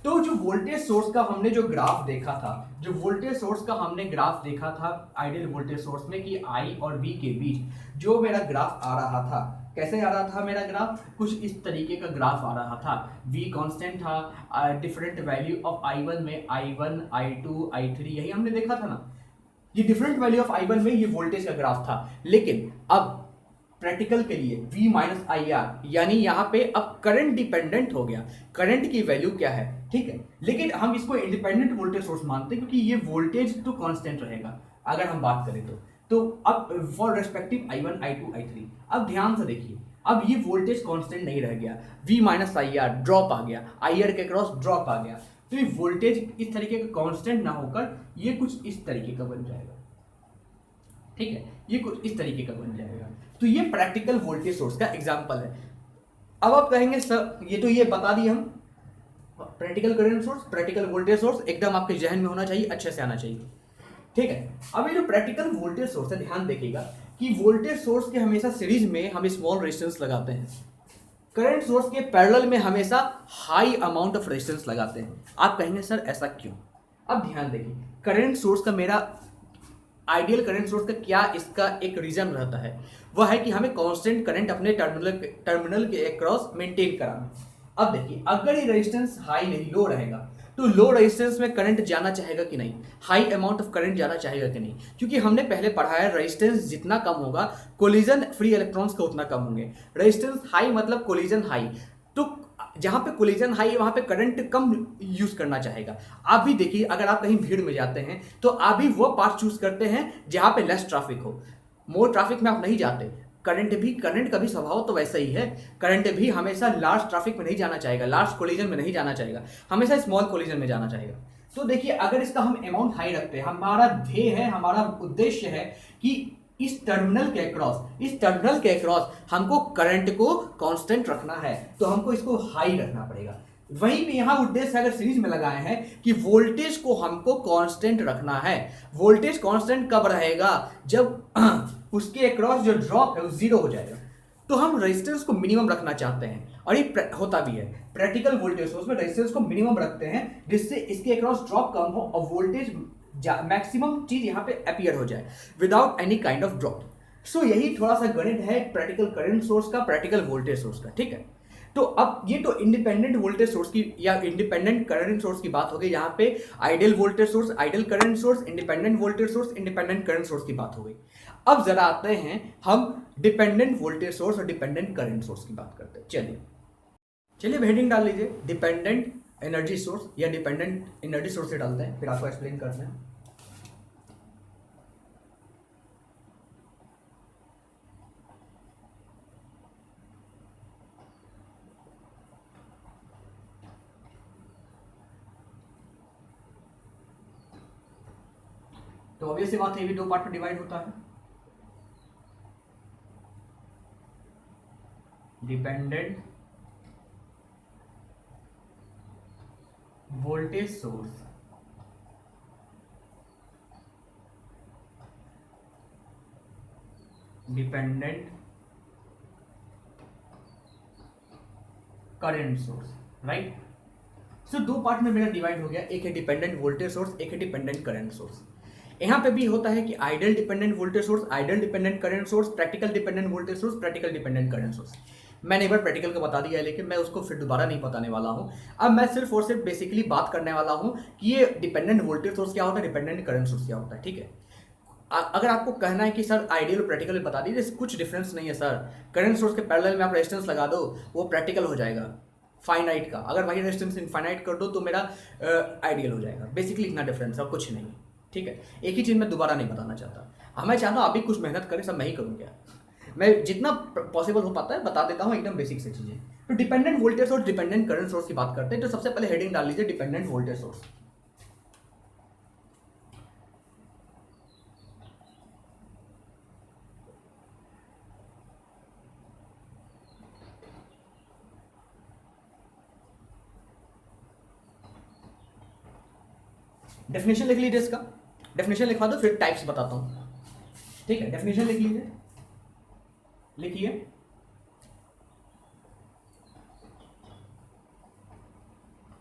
तो जो वोल्टेज सोर्स का हमने जो ग्राफ देखा था, जो वोल्टेज सोर्स का हमने ग्राफ देखा था आइडियल वोल्टेज सोर्स में कि आई और वी के बीच जो मेरा ग्राफ आ रहा था, कैसे आ रहा था मेरा ग्राफ, कुछ इस तरीके का ग्राफ आ रहा था। V कांस्टेंट था, डिफरेंट वैल्यू ऑफ I1 में I1 I2 I3, यही हमने देखा था ना, ये डिफरेंट वैल्यू ऑफ I1 में ये वोल्टेज का ग्राफ था। लेकिन अब प्रैक्टिकल के लिए V माइनस आई आर, यानी यहाँ पे अब करंट डिपेंडेंट हो गया, करंट की वैल्यू क्या है, ठीक है, लेकिन हम इसको इंडिपेंडेंट वोल्टेज सोर्स मानते हैं क्योंकि ये वोल्टेज तो कांस्टेंट रहेगा अगर हम बात करें तो अब for respective I1 I2 I3, अब ध्यान से देखिए, अब ये वोल्टेज कांस्टेंट नहीं रह गया, V minus I R drop आ गया, आई आर के क्रॉस ड्रॉप आ गया, तो ये वोल्टेज इस तरीके का कांस्टेंट ना होकर ये कुछ इस तरीके का बन जाएगा, ठीक है, ये कुछ इस तरीके का बन जाएगा। तो ये प्रैक्टिकल वोल्टेज सोर्स का एग्जांपल है। अब आप कहेंगे सर ये तो ये बता दिए हम, practical current source, practical voltage source एकदम आपके जहन में होना चाहिए, अच्छे से आना चाहिए, ठीक है। अब ये जो प्रैक्टिकल वोल्टेज सोर्स है, ध्यान देखिएगा कि वोल्टेज सोर्स के हमेशा सीरीज में हम स्मॉल रेजिस्टेंस लगाते हैं, करंट सोर्स के पैरेलल में हमेशा हाई अमाउंट ऑफ रेजिस्टेंस लगाते हैं। आप कहेंगे सर ऐसा क्यों? अब ध्यान देखिए, करंट सोर्स का, मेरा आइडियल करंट सोर्स का क्या इसका एक रीजन रहता है, वह है कि हमें कांस्टेंट करंट अपने टर्मिनल के अक्रॉस मेंटेन कराना। अब देखिए अगर ये रेजिस्टेंस हाई नहीं, लो रहेगा, तो लो रेजिस्टेंस में करंट जाना चाहेगा कि नहीं, हाई अमाउंट ऑफ करंट जाना चाहेगा कि नहीं, क्योंकि हमने पहले पढ़ा है रेजिस्टेंस जितना कम होगा कोलिजन फ्री इलेक्ट्रॉन्स का उतना कम होंगे। रेजिस्टेंस हाई मतलब कोलिजन हाई, तो जहां पे कोलिजन हाई है वहां पे करंट कम यूज करना चाहेगा। आप भी देखिए अगर आप कहीं भीड़ में जाते हैं तो आप भी वो पाथ चूज करते हैं जहां पे लेस ट्रैफिक हो, मोर ट्रैफिक में आप नहीं जाते। करंट का भी स्वभाव तो वैसा ही है, करंट भी हमेशा लार्ज ट्रैफिक में नहीं जाना चाहेगा, लार्ज कोलिजन में नहीं जाना चाहेगा, हमेशा स्मॉल कोलिजन में जाना चाहेगा। तो देखिए अगर इसका हम अमाउंट हाई रखते हैं, हमारा ध्येय है, हमारा उद्देश्य है कि इस टर्मिनल के अक्रॉस हमको करंट को कांस्टेंट रखना है, तो हमको इसको हाई रखना पड़ेगा। वहीं पे यहां उद्देश्य अगर सीरीज में लगाए हैं कि वोल्टेज को हमको कांस्टेंट रखना है। वोल्टेज कांस्टेंट कब रहेगा? जब उसके अक्रॉस जो ड्रॉप है वो जीरो हो जाएगा। तो हम रेजिस्टेंस को मिनिमम रखना चाहते हैं, और ये होता भी है प्रैक्टिकल वोल्टेज सोर्स में, रेजिस्टेंस को मिनिमम रखते हैं जिससे इसके अक्रॉस ड्रॉप कम हो और वोल्टेज मैक्सिमम चीज यहां पे अपीयर हो जाए without any kind of drop. So यही थोड़ा सा गणित है प्रैक्टिकल करंट सोर्स का, प्रैक्टिकल वोल्टेज सोर्स का, ठीक है। तो अब ये तो इंडिपेंडेंट वोल्टेज सोर्स की या इंडिपेंडेंट करंट सोर्स की बात हो गई, यहाँ पे ideal voltage source, ideal current source, independent voltage source, independent current source की बात हो गई। अब जरा आते हैं हम डिपेंडेंट वोल्टेज सोर्स और डिपेंडेंट करंट सोर्स की बात करते हैं। चलिए हेडिंग डाल लीजिए, डिपेंडेंट एनर्जी सोर्स या डिपेंडेंट एनर्जी सोर्स से डालते हैं, फिर आपको एक्सप्लेन करते हैं। तो ऑब्वियस सी बात है ये भी दो पार्ट में डिवाइड होता है, dependent voltage source, dependent current source, right. So दो पार्ट में मेरा डिवाइड हो गया, एक है डिपेंडेंट वोल्टेज सोर्स, एक है डिपेंडेंट करंट सोर्स। यहां पे भी होता है कि ideal dependent voltage source, ideal dependent current source, practical dependent voltage source, practical dependent current source. मैंने एक बार प्रैक्टिकल का बता दिया है, लेकिन मैं उसको फिर दोबारा नहीं बताने वाला हूँ। अब मैं सिर्फ और सिर्फ बेसिकली बात करने वाला हूँ कि ये डिपेंडेंट वोल्टेज सोर्स क्या होता है, डिपेंडेंट करंट सोर्स क्या होता है। ठीक है, अगर आपको कहना है कि सर आइडियल और प्रैक्टिकल बता दीजिए, कुछ डिफरेंस नहीं है सर। करंट सोर्स के पैरेलल में आप रेजिस्टेंस लगा दो, वो प्रैक्टिकल हो जाएगा फाइनाइट का। अगर वही रेजिस्टेंस इनफाइनाइट कर दो तो मेरा आइडियल हो जाएगा। बेसिकली इतना डिफरेंस है, कुछ नहीं। ठीक है, एक ही चीज़ मैं दोबारा नहीं बताना चाहता। मैं चाहता हूँ आप भी कुछ मेहनत करें, सब मैं ही करूँ क्या। मैं जितना पॉसिबल हो पाता है बता देता हूँ, एकदम बेसिक से चीज़ें। तो dependent voltage source, dependent current source की बात करते हैं। तो सबसे पहले हेडिंग डाल लीजिए डिपेंडेंट वोल्टेज सोर्स। डेफिनेशन लिख लीजिए इसका, डेफिनेशन लिखवा दो, फिर टाइप्स बताता हूं। ठीक है, डेफिनेशन लिख लीजिए, लिखिए।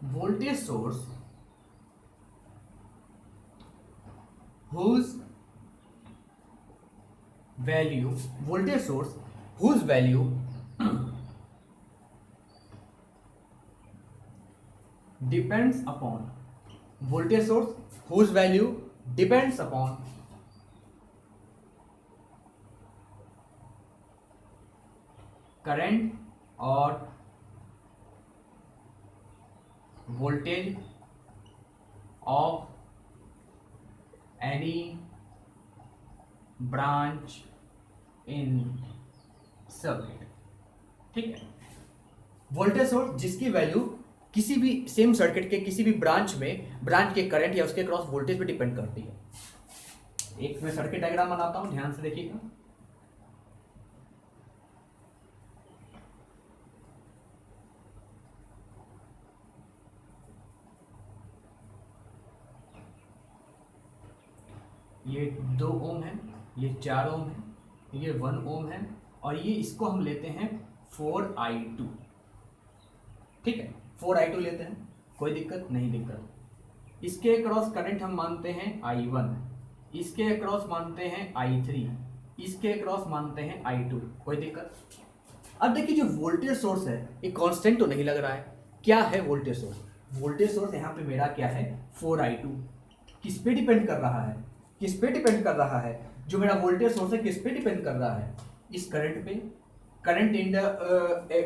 Voltage source whose value, voltage source whose value depends upon, voltage source whose value depends upon current और voltage of any branch in circuit. ठीक है, वोल्टेज सोर्स जिसकी वैल्यू किसी भी सेम सर्किट के किसी भी ब्रांच में, ब्रांच के करंट या उसके क्रॉस वोल्टेज पे डिपेंड करती है। एक मैं सर्किट डायग्राम बनाता हूं, ध्यान से देखिएगा। ये 2 ओम है, ये 4 ओम है, ये 1 ओम है, और ये इसको हम लेते हैं 4i2। ठीक है, 4i2 लेते हैं, कोई दिक्कत नहीं। दिक्कत इसके क्रॉस करंट हम मानते हैं i1, इसके क्रॉस मानते हैं i3, इसके क्रॉस मानते हैं i2, कोई दिक्कत। अब देखिए जो वोल्टेज सोर्स है ये कांस्टेंट तो नहीं लग रहा है। क्या है वोल्टेज सोर्स? वोल्टेज सोर्स यहाँ पे मेरा क्या है, 4i2। किस पे डिपेंड कर रहा है, किस पे डिपेंड कर रहा है? जो मेरा वोल्टेज सोर्स है किस पे डिपेंड कर रहा है? इस करंट पे, करंट इन द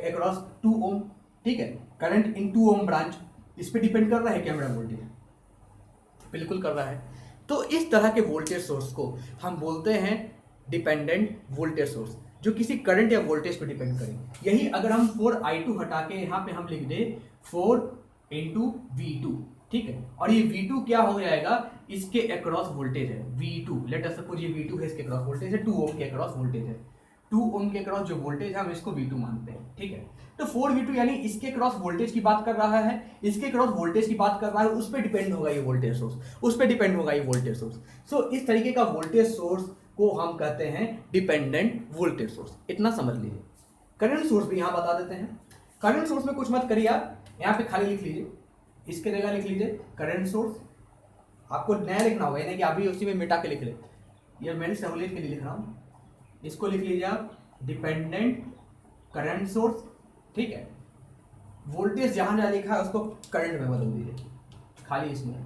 अक्रॉस 2 ओम। ठीक है, करंट इन 2 ओम ब्रांच, इस पे डिपेंड कर रहा है क्या मेरा वोल्टेज? बिल्कुल कर रहा है। तो इस तरह के वोल्टेज सोर्स को हम बोलते हैं डिपेंडेंट वोल्टेज सोर्स, जो किसी करंट या वोल्टेज पे डिपेंड करें। यही अगर हम 4i2 हटा के यहाँ पे हम लिख दे 4 इंटू V2, ठीक है, और ये V2 क्या हो जाएगा, इसके अक्रॉस वोल्टेज है V2। लेट अस सपोज ये V2 है, इसके अक्रॉस वोल्टेज है 2 ओम के अक्रॉस वोल्टेज है, 2 ओम के अक्रॉस जो वोल्टेज है हम इसको V2 मानते हैं। ठीक है, तो 4V2 यानी इसके क्रॉस वोल्टेज की बात कर रहा है, इसके क्रॉस वोल्टेज की बात कर रहा है, उस पर डिपेंड होगा ये वोल्टेज सोर्स, उस पर डिपेंड होगा ये वोल्टेज सोर्स। सो इस तरीके का वोल्टेज सोर्स को हम कहते हैं डिपेंडेंट वोल्टेज सोर्स। इतना समझ लीजिए। करंट सोर्स भी यहां बता देते हैं। करंट सोर्स में कुछ मत करिए आप, यहां पे खाली लिख लीजिए, इसके जगह लिख लीजिए करंट सोर्स। आपको नया लिखना होगा, यानी कि अभी उसी में मिटा के लिख ले, ये मैंने सहूलियत के लिए लिख रहा हूं। इसको लिख लीजिए आप डिपेंडेंट करंट सोर्स। ठीक है, वोल्टेज जहां जहां लिखा है उसको करंट में बदल दीजिए, खाली इसमें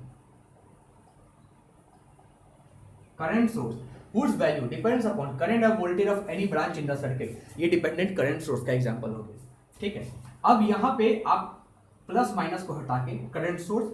current source whose value depends upon current or voltage of any branch in the circuit। ये डिपेंडेंट करंट सोर्स का एग्जांपल हो गया। ठीक है, अब यहां पे आप प्लस माइनस को हटा के करंट सोर्स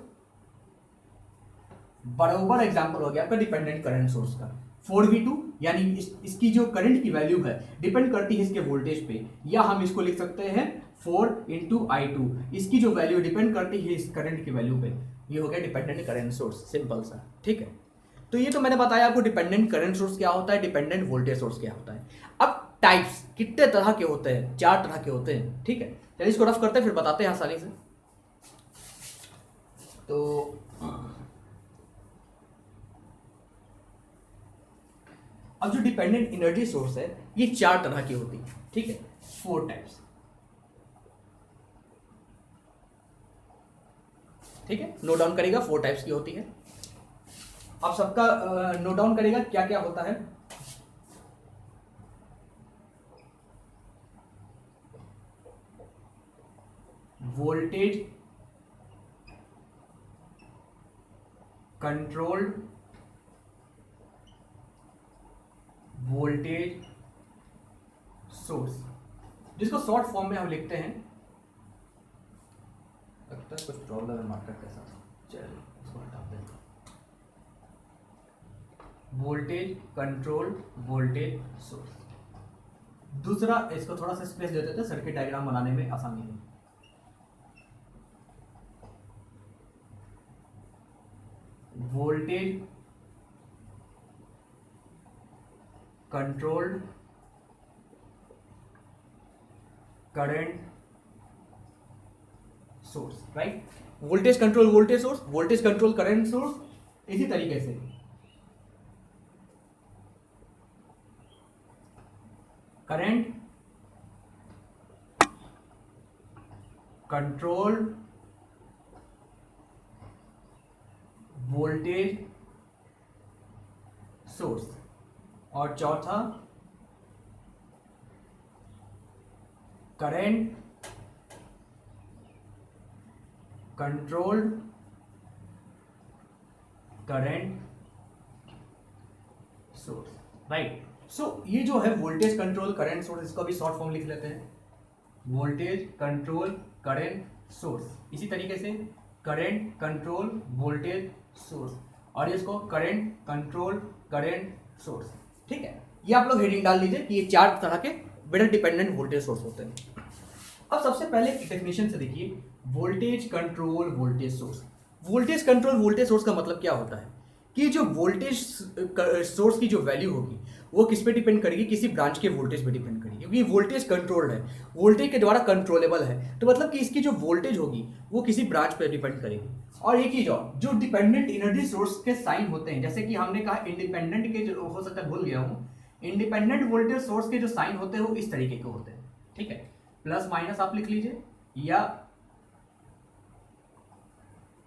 बराबर एग्जांपल हो गया आपका डिपेंडेंट करंट सोर्स का। 4v2 यानी इसकी जो करंट की वैल्यू है डिपेंड करती है इसके वोल्टेज पे, या हम इसको लिख सकते हैं 4 इंटू i2, इसकी जो वैल्यू डिपेंड करती है इस करंट की वैल्यू पे। ये हो गया डिपेंडेंट करंट सोर्स, सिंपल सा। ठीक है, तो ये तो मैंने बताया आपको डिपेंडेंट करंट सोर्स क्या होता है, डिपेंडेंट वोल्टेज सोर्स क्या होता है। अब टाइप्स कितने तरह के होते हैं? 4 तरह के होते हैं। ठीक है, चलिए इसको रफ करते हैं फिर बताते हैं आसानी से। तो अब जो डिपेंडेंट एनर्जी सोर्स है ये 4 तरह की होती है। ठीक है, 4 टाइप्स। ठीक है, नोट डाउन करेगा, 4 टाइप्स की होती है। आप सबका नोट डाउन करेगा क्या क्या होता है। वोल्टेज कंट्रोल्ड वोल्टेज सोर्स, जिसको शॉर्ट फॉर्म में हम लिखते हैं, लगता है कुछ प्रॉब्लम है मार्कर के साथ, चलिए इसको हटाते हैं, वोल्टेज कंट्रोल वोल्टेज सोर्स। दूसरा, इसको थोड़ा सा स्पेस देते थे सर्किट डायग्राम बनाने में आसानी है। Voltage controlled current source, right. Voltage control voltage source, voltage control current source, इसी तरीके से करंट कंट्रोल वोल्टेज सोर्स, और चौथा current controlled current source, right. So ये जो है वोल्टेज कंट्रोल करंट सोर्स, इसको भी शॉर्ट फॉर्म लिख लेते हैं, वोल्टेज कंट्रोल करंट सोर्स। इसी तरीके से करंट कंट्रोल वोल्टेज सोर्स, और इसको करंट कंट्रोल करंट सोर्स, ठीक है। ये आप लोग हेडिंग डाल लीजिए कि ये चार तरह के बेटा डिपेंडेंट वोल्टेज सोर्स होते हैं। अब सबसे पहले डेफिनेशन से देखिए, voltage control voltage source. Voltage control voltage source का मतलब क्या होता है कि जो वोल्टेज सोर्स की जो वैल्यू होगी वो किस पे डिपेंड करेगी, किसी ब्रांच के वोल्टेज पे डिपेंड करेगी, क्योंकि वोल्टेज कंट्रोल्ड है, वोल्टेज के द्वारा कंट्रोलेबल है, तो मतलब कि इसकी जो वोल्टेज होगी वो किसी ब्रांच पे डिपेंड करेगी। और एक ही जो डिपेंडेंट एनर्जी सोर्स के साइन होते हैं, जैसे कि हमने कहा इंडिपेंडेंट के जो, हो सकता है भूल गया हूँ, इंडिपेंडेंट वोल्टेज सोर्स के जो साइन होते हैं वो इस तरीके के होते हैं, ठीक है। प्लस माइनस आप लिख लीजिए या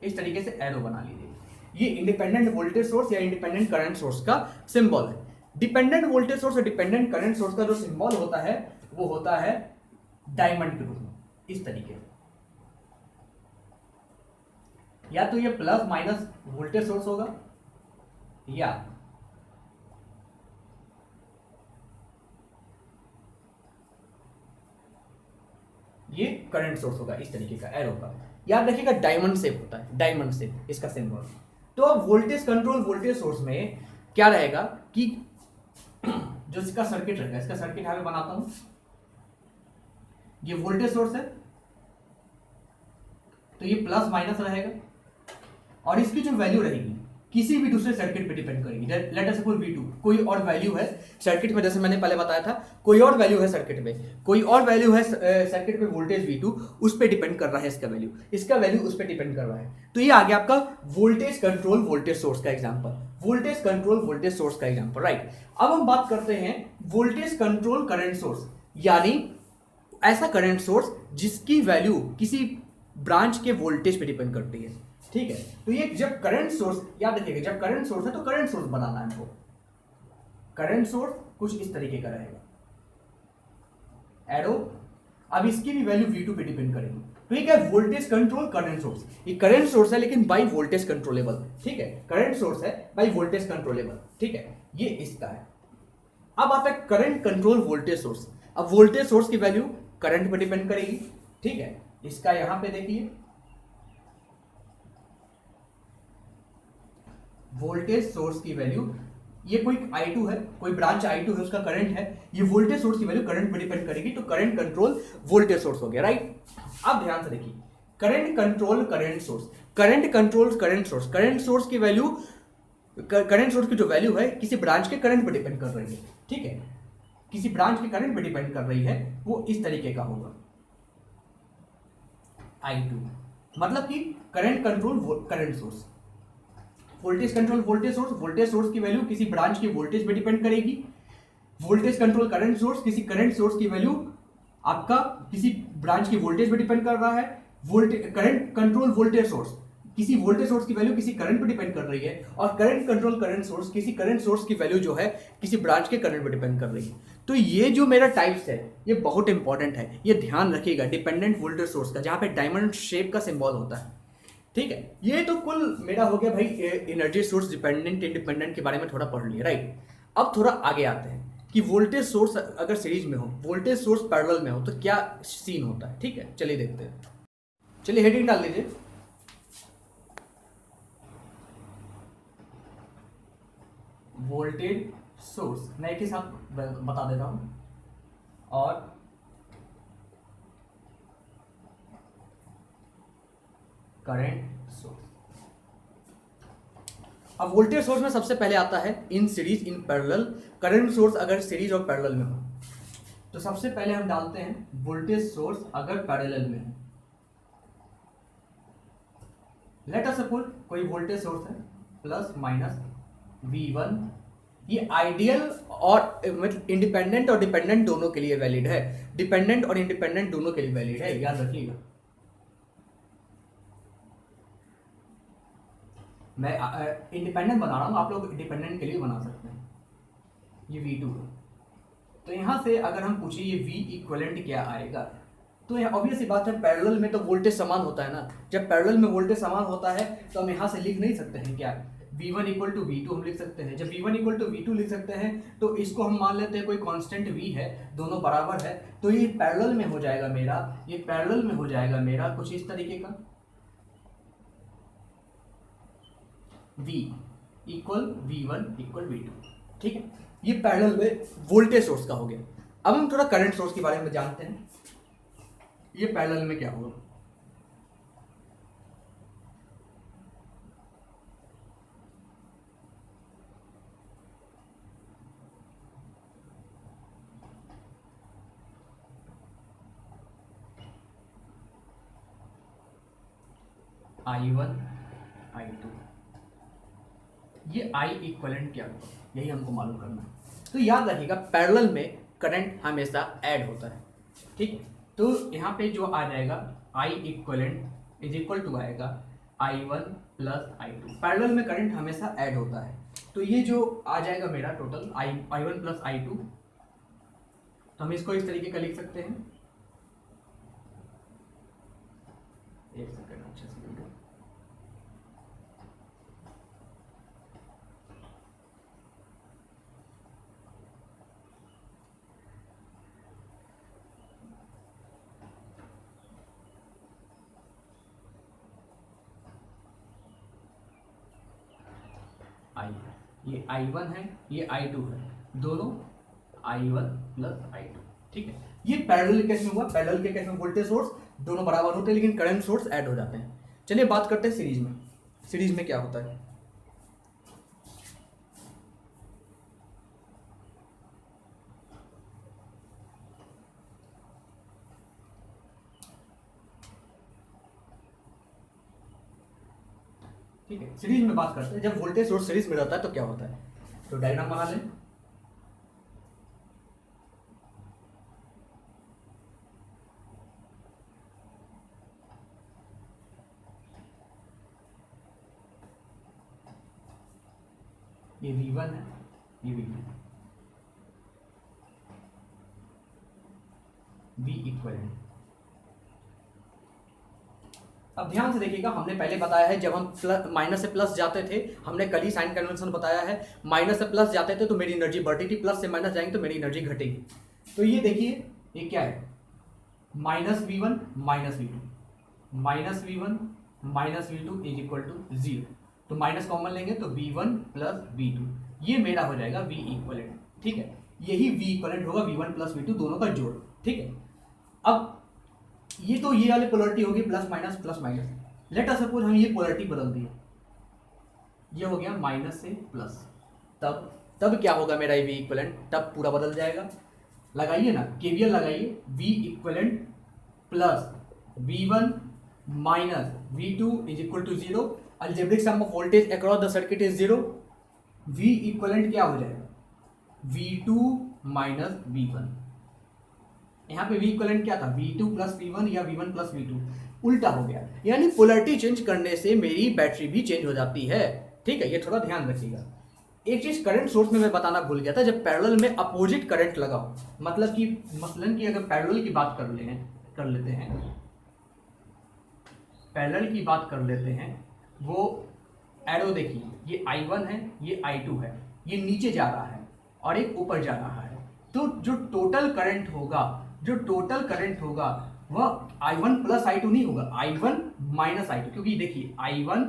इस तरीके से एरो बना लीजिए। ये इंडिपेंडेंट वोल्टेज सोर्स या इंडिपेंडेंट करंट सोर्स का सिंबल है। डिपेंडेंट वोल्टेज सोर्स और डिपेंडेंट करंट सोर्स का जो सिंबल होता है वो होता है डायमंड के रूप में, इस तरीके से। या तो ये प्लस माइनस वोल्टेज सोर्स होगा या ये करंट सोर्स होगा, इस तरीके का एरो का। याद रखिएगा डायमंड शेप होता है, डायमंड शेप इसका सिंबल। तो अब वोल्टेज कंट्रोल वोल्टेज सोर्स में क्या रहेगा कि जो इसका सर्किट रहेगा, इसका सर्किट यहां पे बनाता हूं, ये वोल्टेज सोर्स है तो ये प्लस माइनस रहेगा, और इसकी जो वैल्यू रहेगी किसी भी दूसरे सर्किट पे डिपेंड करेगी। लेट अस सपोज V2 कोई और वैल्यू है सर्किट में, जैसे मैंने पहले बताया था, कोई और वैल्यू है सर्किट में, कोई और वैल्यू है सर्किट में वोल्टेज V2, उस पे डिपेंड कर रहा है इसका वैल्यू उस पे डिपेंड कर रहा है। तो ये आ गया आपका वोल्टेज कंट्रोल वोल्टेज सोर्स का example, voltage control voltage source का एग्जांपल, राइट। अब हम बात करते हैं वोल्टेज कंट्रोल करंट सोर्स, यानी ऐसा करंट सोर्स जिसकी वैल्यू किसी ब्रांच के वोल्टेज पे डिपेंड करती है, ठीक है। तो ये जब करंट सोर्स, याद रखिएगा जब करंट सोर्स है तो करंट सोर्स बनाना है हमको। करंट सोर्स कुछ इस तरीके का रहेगा, एरो। अब इसकी भी वैल्यू V2 पे डिपेंड करेगी। तो ये क्या है, वोल्टेज कंट्रोल करंट सोर्स। ये करंट सोर्स है लेकिन बाई वोल्टेज कंट्रोलेबल, ठीक है। करंट सोर्स है बाई वोल्टेज कंट्रोलेबल, ठीक है। ये इसका है। अब आता है करंट कंट्रोल वोल्टेज सोर्स। अब वोल्टेज सोर्स की वैल्यू करंट पे डिपेंड करेगी, ठीक है। इसका यहां पे देखिए वोल्टेज सोर्स की वैल्यू, ये कोई I2 है, कोई ब्रांच I2 है, उसका करंट है, ये वोल्टेज सोर्स की वैल्यू करंट पे डिपेंड करेगी, तो करंट कंट्रोल वोल्टेज सोर्स हो गया, राइट। अब ध्यान से देखिए, current control current source, current control current source, current source की वैल्यू, करंट सोर्स की जो वैल्यू है किसी ब्रांच के करंट पे डिपेंड कर रही है, ठीक है। किसी ब्रांच के करंट पे डिपेंड कर रही है, वो इस तरीके का होगा I2, मतलब कि current control current source. Voltage control voltage source, voltage source की वैल्यू किसी ब्रांच के वोल्टेज पे डिपेंड करेगी। वोल्टेज कंट्रोल करंट सोर्स, किसी करंट सोर्स की वैल्यू आपका किसी ब्रांच की वोल्टेज पे डिपेंड कर रहा है। करंट कंट्रोल वोल्टेज सोर्स, किसी वोल्टेज सोर्स की वैल्यू किसी करंट पे डिपेंड कर रही है, और करंट कंट्रोल करंट सोर्स किसी करंट सोर्स की वैल्यू जो है किसी ब्रांच के करंट पे डिपेंड कर रही है। तो ये जो मेरा टाइप्स है ये बहुत इंपॉर्टेंट है, ये ध्यान रखिएगा डिपेंडेंट वोल्टेज सोर्स का, जहां पे डायमंड शेप का सिंबल होता है। ठीक है, ये तो कुल मेरा हो गया भाई एनर्जी सोर्स डिपेंडेंट इंडिपेंडेंट के बारे में थोड़ा पढ़ लिया, राइट। अब थोड़ा आगे आते हैं कि वोल्टेज सोर्स अगर सीरीज में हो, वोल्टेज सोर्स पैरेलल में हो, तो क्या सीन होता है। ठीक है, चलिए देखते हैं। चलिए हेडिंग डाल दीजिए, वोल्टेज सोर्स। मैं एक ही साथ बता देता हूं, और करंट सोर्स। अब वोल्टेज सोर्स में सबसे पहले आता है in series in parallel. Current source अगर सीरीज और पैरेलल में हो, तो सबसे पहले हम डालते हैं वोल्टेज सोर्स अगर पैरेलल में है। लेट अस सपोज कोई वोल्टेज सोर्स है प्लस माइनस V1। ये आइडियल और मतलब इंडिपेंडेंट और डिपेंडेंट दोनों के लिए वैलिड है, डिपेंडेंट और इंडिपेंडेंट दोनों के लिए वैलिड है, याद रखिएगा। मैं इंडिपेंडेंट बना रहा हूं, आप लोग डिपेंडेंट के लिए बना सकते हैं। ये V2 है, तो यहां से अगर हम पूछे ये V इक्विवेलेंट क्या आएगा, तो यह ऑब्वियस सी बात है, पैरेलल में तो वोल्टेज समान होता है ना। जब पैरेलल में वोल्टेज समान होता है तो हम यहां से लिख नहीं सकते हैं क्या, V1 इक्वल टू V2 हम लिख सकते हैं। जब V1 इक्वल टू V2 लिख सकते हैं तो इसको हम मान लेते हैं कोई कांस्टेंट V है, दोनों बराबर है, तो ये पैरेलल में हो जाएगा मेरा, ये पैरेलल में हो जाएगा मेरा कुछ इस तरीके का, V equal V1 equal V2। ठीक है, ये पैरेलल में वोल्टेज सोर्स का हो गया। अब हम थोड़ा करंट सोर्स के बारे में जानते हैं, ये पैरेलल में क्या होगा। I1 I2, ये I इक्विवेलेंट क्या होगा, यही हमको मालूम करना है। तो याद रखिएगा पैरेलल में करंट हमेशा ऐड होता है। ठीक है, तो यहाँ पे जो आ जाएगा I equivalent is equal to आएगा I1 प्लस I2। पैरेलल में करंट हमेशा ऐड होता है, तो ये जो आ जाएगा मेरा टोटल I1 प्लस I2, तो हम इसको इस तरीके का लिख सकते हैं। एक सेकंड, अच्छे से I, ये I1 है, ये I2 है, दोनों I1 प्लस I2। ठीक है, ये पैरेलल केस में हुआ। पैरेलल के केस में वोल्टेज सोर्स दोनों बराबर होते हैं, लेकिन करंट सोर्स ऐड हो जाते हैं। चलिए बात करते हैं सीरीज में। सीरीज में क्या होता है, ठीक है, सीरीज में बात करते हैं। जब वोल्टेज सोर्स सीरीज में रहता है तो क्या होता है, तो डायग्राम बना लें। ये V1 है, ये V2, V इक्विवेलेंट। अब ध्यान से देखिएगा, हमने पहले बताया है जब हम माइनस से प्लस जाते थे, हमने कल ही साइन कन्वेंशन बताया है, माइनस से प्लस जाते थे तो मेरी एनर्जी बढ़ती थी, प्लस से माइनस जाएंगे तो मेरी एनर्जी घटेगी। तो ये देखिए ये क्या है, minus V1 minus V2, minus V1 minus V2 is equal to 0। तो माइनस कॉमन लेंगे तो V1 प्लस V2, ये मेरा हो जाएगा V इक्विवेलेंट। ठीक है, यही V इक्विवेलेंट होगा V1 प्लस V2 दोनों का जोड़। ठीक है, अब ये तो ये वाली पोलरिटी होगी plus minus. Late us suppose हम ये पोलरिटी बदल दिए, ये हो गया माइनस से प्लस, तब क्या होगा मेरा ये V इक्विवेलेंट, तब पूरा बदल जाएगा। लगाइए ना, KVL लगाइए, V equivalent plus V1 minus V2 is equal to 0। Algebraic sum of voltage across the circuit is 0। V equivalent क्या हो जाएगा, V2 माइनस V1। यहाँ पे वी इक्वलेंट क्या था, V2 प्लस V1 या V1 प्लस V2, उल्टा हो गया। यानी पोलैरिटी चेंज करने से मेरी बैटरी भी चेंज हो जाती है, ठीक है, ये थोड़ा ध्यान रखिएगा। एक चीज करंट सोर्स में मैं बताना भूल गया था, जब पैरेलल में अपोजिट करंट लगा हो, मतलब कि मसलन की अगर पैरेलल की बात कर लेते हैं पैरेलल की बात कर लेते हैं, वो एरो देखिए, ये I1 है, ये I2 है, ये नीचे जा रहा है और एक ऊपर जा रहा है, तो जो टोटल करंट होगा वह I1 प्लस I2 नहीं होगा, I1 माइनस I2, क्योंकि देखिए I1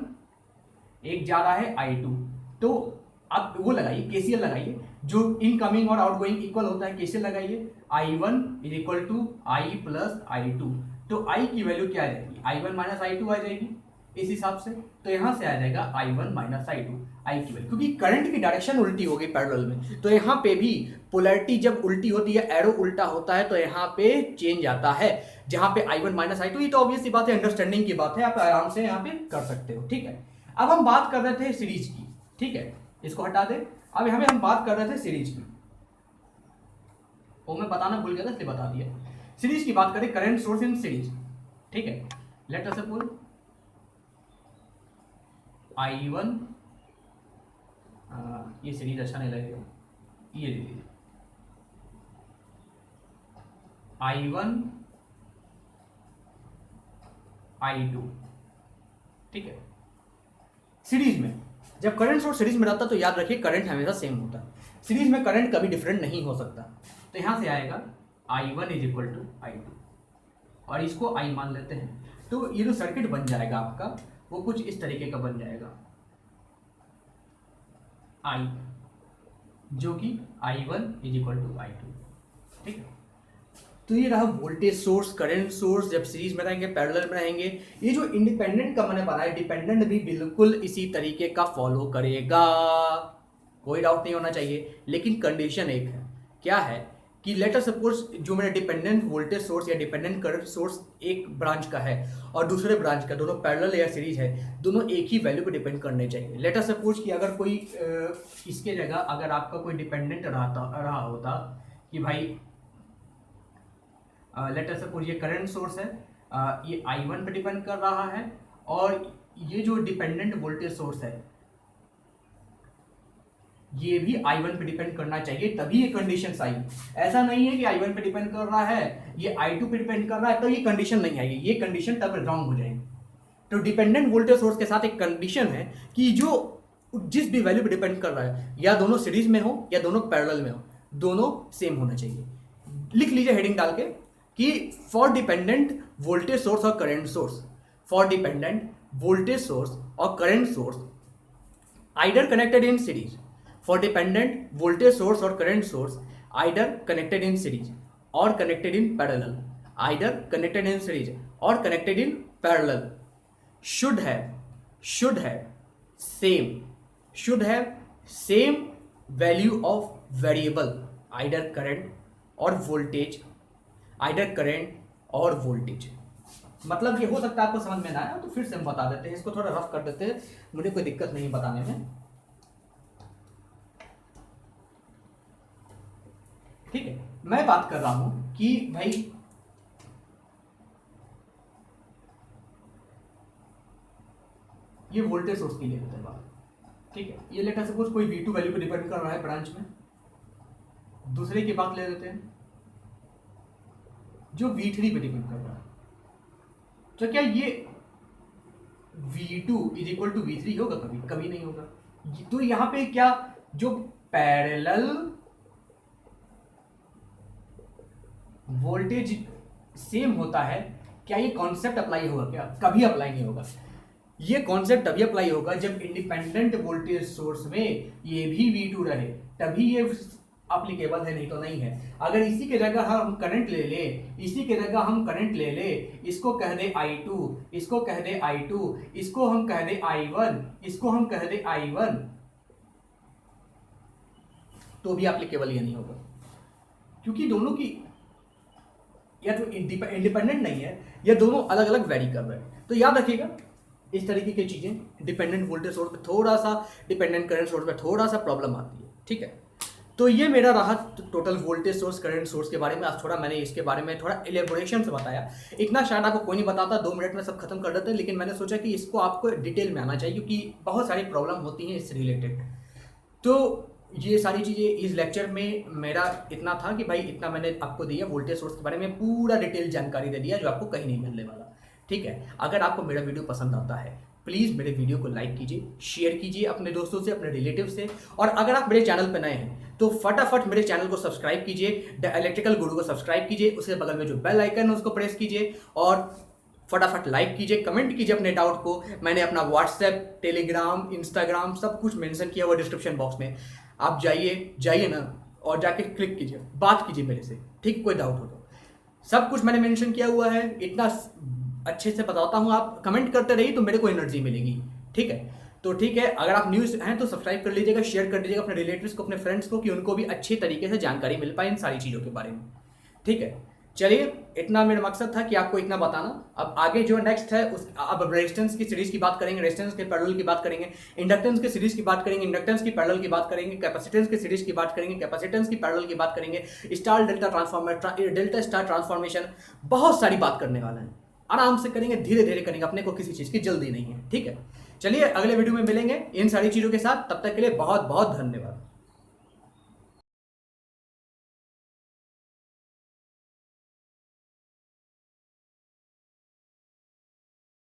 एक जा रहा है I2, तो आप वो लगाइए, केसीएल लगाइए, जो इनकमिंग और आउटगोइंग इक्वल होता है, केसीएल लगाइए, I1 is equal to I plus I2, तो I की वैल्यू क्या आ जाएगी, I1 माइनस I2 आ जाएगी इस हिसाब से, तो यहां से आ जाएगा I1 माइनस I2, I की वैल्यू, क्योंकि करंट की डायरेक्शन उल्टी होगी पैरेलल में, तो यहाँ पे भी पोलैरिटी जब उल्टी होती है, एरो उल्टा होता है, तो यहाँ पे चेंज आता है, जहां पे I1 माइनस I2, ये तो ऑब्वियस सी बात है, अंडरस्टैंडिंग की बात है, आप आराम से यहाँ पे कर सकते हो, ठीक है। अब हम बात कर रहे थे सीरीज की, ठीक है, इसको हटा दे। अब हमें हम बात कर रहे थे सीरीज की, वो मैं बताना भूल गया था इसलिए बता दिया। सीरीज की बात करें, करंट सोर्स इन सीरीज, ठीक है, लेट अस सपोज I1, ये सीरीज अच्छा नहीं लगेगा, ये लीजिए I1 I2, ठीक है। सीरीज में जब करंट सोर्स सीरीज में रहता है तो याद रखिए करंट हमेशा सेम होता है, सीरीज में करंट कभी डिफरेंट नहीं हो सकता, तो यहां से आएगा I1 is equal to I2, और इसको I मान लेते हैं, तो ये जो सर्किट बन जाएगा आपका वो कुछ इस तरीके का बन जाएगा, I, जो कि I1 is equal to I2, ठीक है। तो ये रहा वोल्टेज सोर्स, करंट सोर्स जब सीरीज में रहेंगे, पैरेलल में रहेंगे। ये जो इंडिपेंडेंट का मैंने बनाया, डिपेंडेंट भी बिल्कुल इसी तरीके का फॉलो करेगा, कोई डाउट नहीं होना चाहिए, लेकिन कंडीशन एक है, क्या है कि लेट अस सपोज जो मेरा डिपेंडेंट वोल्टेज सोर्स या डिपेंडेंट करंट सोर्स एक ब्रांच का है और दूसरे ब्रांच का, दोनों पैरेलल या सीरीज है, दोनों एक ही वैल्यू पे डिपेंड करने चाहिए। लेट अस सपोज कि अगर कोई इसके जगह अगर आपका कोई डिपेंडेंट रहा होता कि भाई लेट अस सपोज ये करंट सोर्स है, ये I1 पे डिपेंड कर रहा है, और ये जो डिपेंडेंट वोल्टेज सोर्स है ये भी I1 पे डिपेंड करना चाहिए, तभी ये कंडीशन आई। ऐसा नहीं है कि I1 पे डिपेंड कर रहा है, ये I2 पे डिपेंड कर रहा है, तो ये कंडीशन नहीं आएगी, ये कंडीशन तब रॉन्ग हो जाएगी। तो डिपेंडेंट वोल्टेज सोर्स के साथ एक कंडीशन है कि जो जिस भी वैल्यू पे डिपेंड कर रहा है, या दोनों सीरीज में हो या दोनों पैरेलल में हो, दोनों सेम होना चाहिए। लिख लीजिए हेडिंग डाल के कि फॉर डिपेंडेंट वोल्टेज सोर्स और current source, for dependent voltage source और current source either connected in series, for dependent voltage source और current source either connected in series और connected in parallel, either connected in series और connected in parallel, should have same value of variable, either current और voltage, मतलब ये हो सकता है आपको समझ में ना आया तो फिर से हम बता देते हैं, इसको थोड़ा रफ कर देते हैं, मुझे कोई दिक्कत नहीं बताने में, ठीक है। मैं बात कर रहा हूं कि भाई ये वोल्टेज सोर्स की ले लेते हैं बात, ठीक है। ये लेट अस सपोज कोई V2 वैल्यू पे डिपेंड कर रहा है ब्रांच में, दूसरे की बात ले लेते हैं जो V3 पे डिपेंड कर रहा है, तो क्या ये V2 is equal to V3 होगा? कभी कभी नहीं होगा। तो यहां पे क्या जो पैरेलल वोल्टेज सेम होता है, क्या ये कॉन्सेप्ट अप्लाई होगा? क्या कभी अप्लाई नहीं होगा। ये कॉन्सेप्ट तभी अप्लाई होगा जब इंडिपेंडेंट वोल्टेज सोर्स में ये भी V2 रहे, तभी ये अप्लीकेबल है, नहीं तो नहीं है। अगर इसी के जगह हम करंट ले ले, इसको कह दे I2, इसको कह दे I2, इसको हम कह दे I1, इसको हम कह दे I1, तो भी एप्लीकेबल ये नहीं होगा, क्योंकि दोनों की या तो इंडिपेंडेंट नहीं है या दोनों अलग अलग वेरी कर रहे हैं। तो याद रखिएगा इस तरीके की चीजें डिपेंडेंट वोल्टेज सोर्स पे थोड़ा सा, डिपेंडेंट करंट सोर्स पे थोड़ा सा प्रॉब्लम आती है, ठीक है। तो ये मेरा रहा total voltage source, current source के बारे में। आज थोड़ा मैंने इसके बारे में थोड़ा एलेबोरेशन से बताया। इतना शायद आपको कोई नहीं बताता, 2 मिनट में सब खत्म कर देते, लेकिन मैंने सोचा कि इसको आपको डिटेल में आना चाहिए क्योंकि बहुत सारी प्रॉब्लम होती हैं इससे रिलेटेड। तो ये सारी चीज़ें इस लेक्चर में मेरा इतना था कि भाई इतना मैंने आपको दिया वोल्टेज सोर्स के बारे में पूरा डिटेल जानकारी दे दिया जो आपको कहीं नहीं मिलने वाला। ठीक है, अगर आपको मेरा वीडियो पसंद आता है प्लीज़ मेरे वीडियो को लाइक कीजिए, शेयर कीजिए अपने दोस्तों से, अपने रिलेटिव से, और अगर आप मेरे चैनल पर नए हैं तो फटाफट मेरे चैनल को सब्सक्राइब कीजिए, द इलेक्ट्रिकल गुरु को सब्सक्राइब कीजिए, उसके बगल में जो बेल आइकन है उसको प्रेस कीजिए, और फटाफट लाइक कीजिए, कमेंट कीजिए अपने डाउट को। मैंने अपना व्हाट्सएप, टेलीग्राम, इंस्टाग्राम सब कुछ मेंशन किया हुआ डिस्क्रिप्शन बॉक्स में। आप जाइए ना, और जाके क्लिक कीजिए, बात कीजिए मेरे से, ठीक, कोई डाउट हो तो। सब कुछ मैंने मेंशन किया हुआ है, इतना अच्छे से बताता हूँ। आप कमेंट करते रहिए तो मेरे को एनर्जी मिलेगी। ठीक है, तो ठीक है, अगर आप न्यूज़ हैं तो सब्सक्राइब कर लीजिएगा, शेयर कर दीजिएगा अपने रिलेटिव्स को, अपने फ्रेंड्स को, कि उनको भी अच्छे तरीके से जानकारी मिल पाए इन सारी चीज़ों के बारे में। ठीक है, चलिए, इतना मेरा मकसद था कि आपको इतना बताना। अब आगे जो नेक्स्ट है उस अब रेजिस्टेंस की सीरीज की बात करेंगे, रेजिस्टेंस के पैरेलल की बात करेंगे, इंडक्टेंस की सीरीज की बात करेंगे, इंडक्टेंस की पैरेलल की बात करेंगे, कैपेसिटेंस की सीरीज की बात करेंगे, कैपेसिटेंस की पैरेलल की बात करेंगे, star delta transformer, delta star transformation, बहुत सारी बात करने वाले हैं। आराम से करेंगे, धीरे धीरे करेंगे, अपने को किसी चीज़ की जल्दी नहीं है। ठीक है, चलिए अगले वीडियो में मिलेंगे इन सारी चीज़ों के साथ, तब तक के लिए बहुत बहुत धन्यवाद।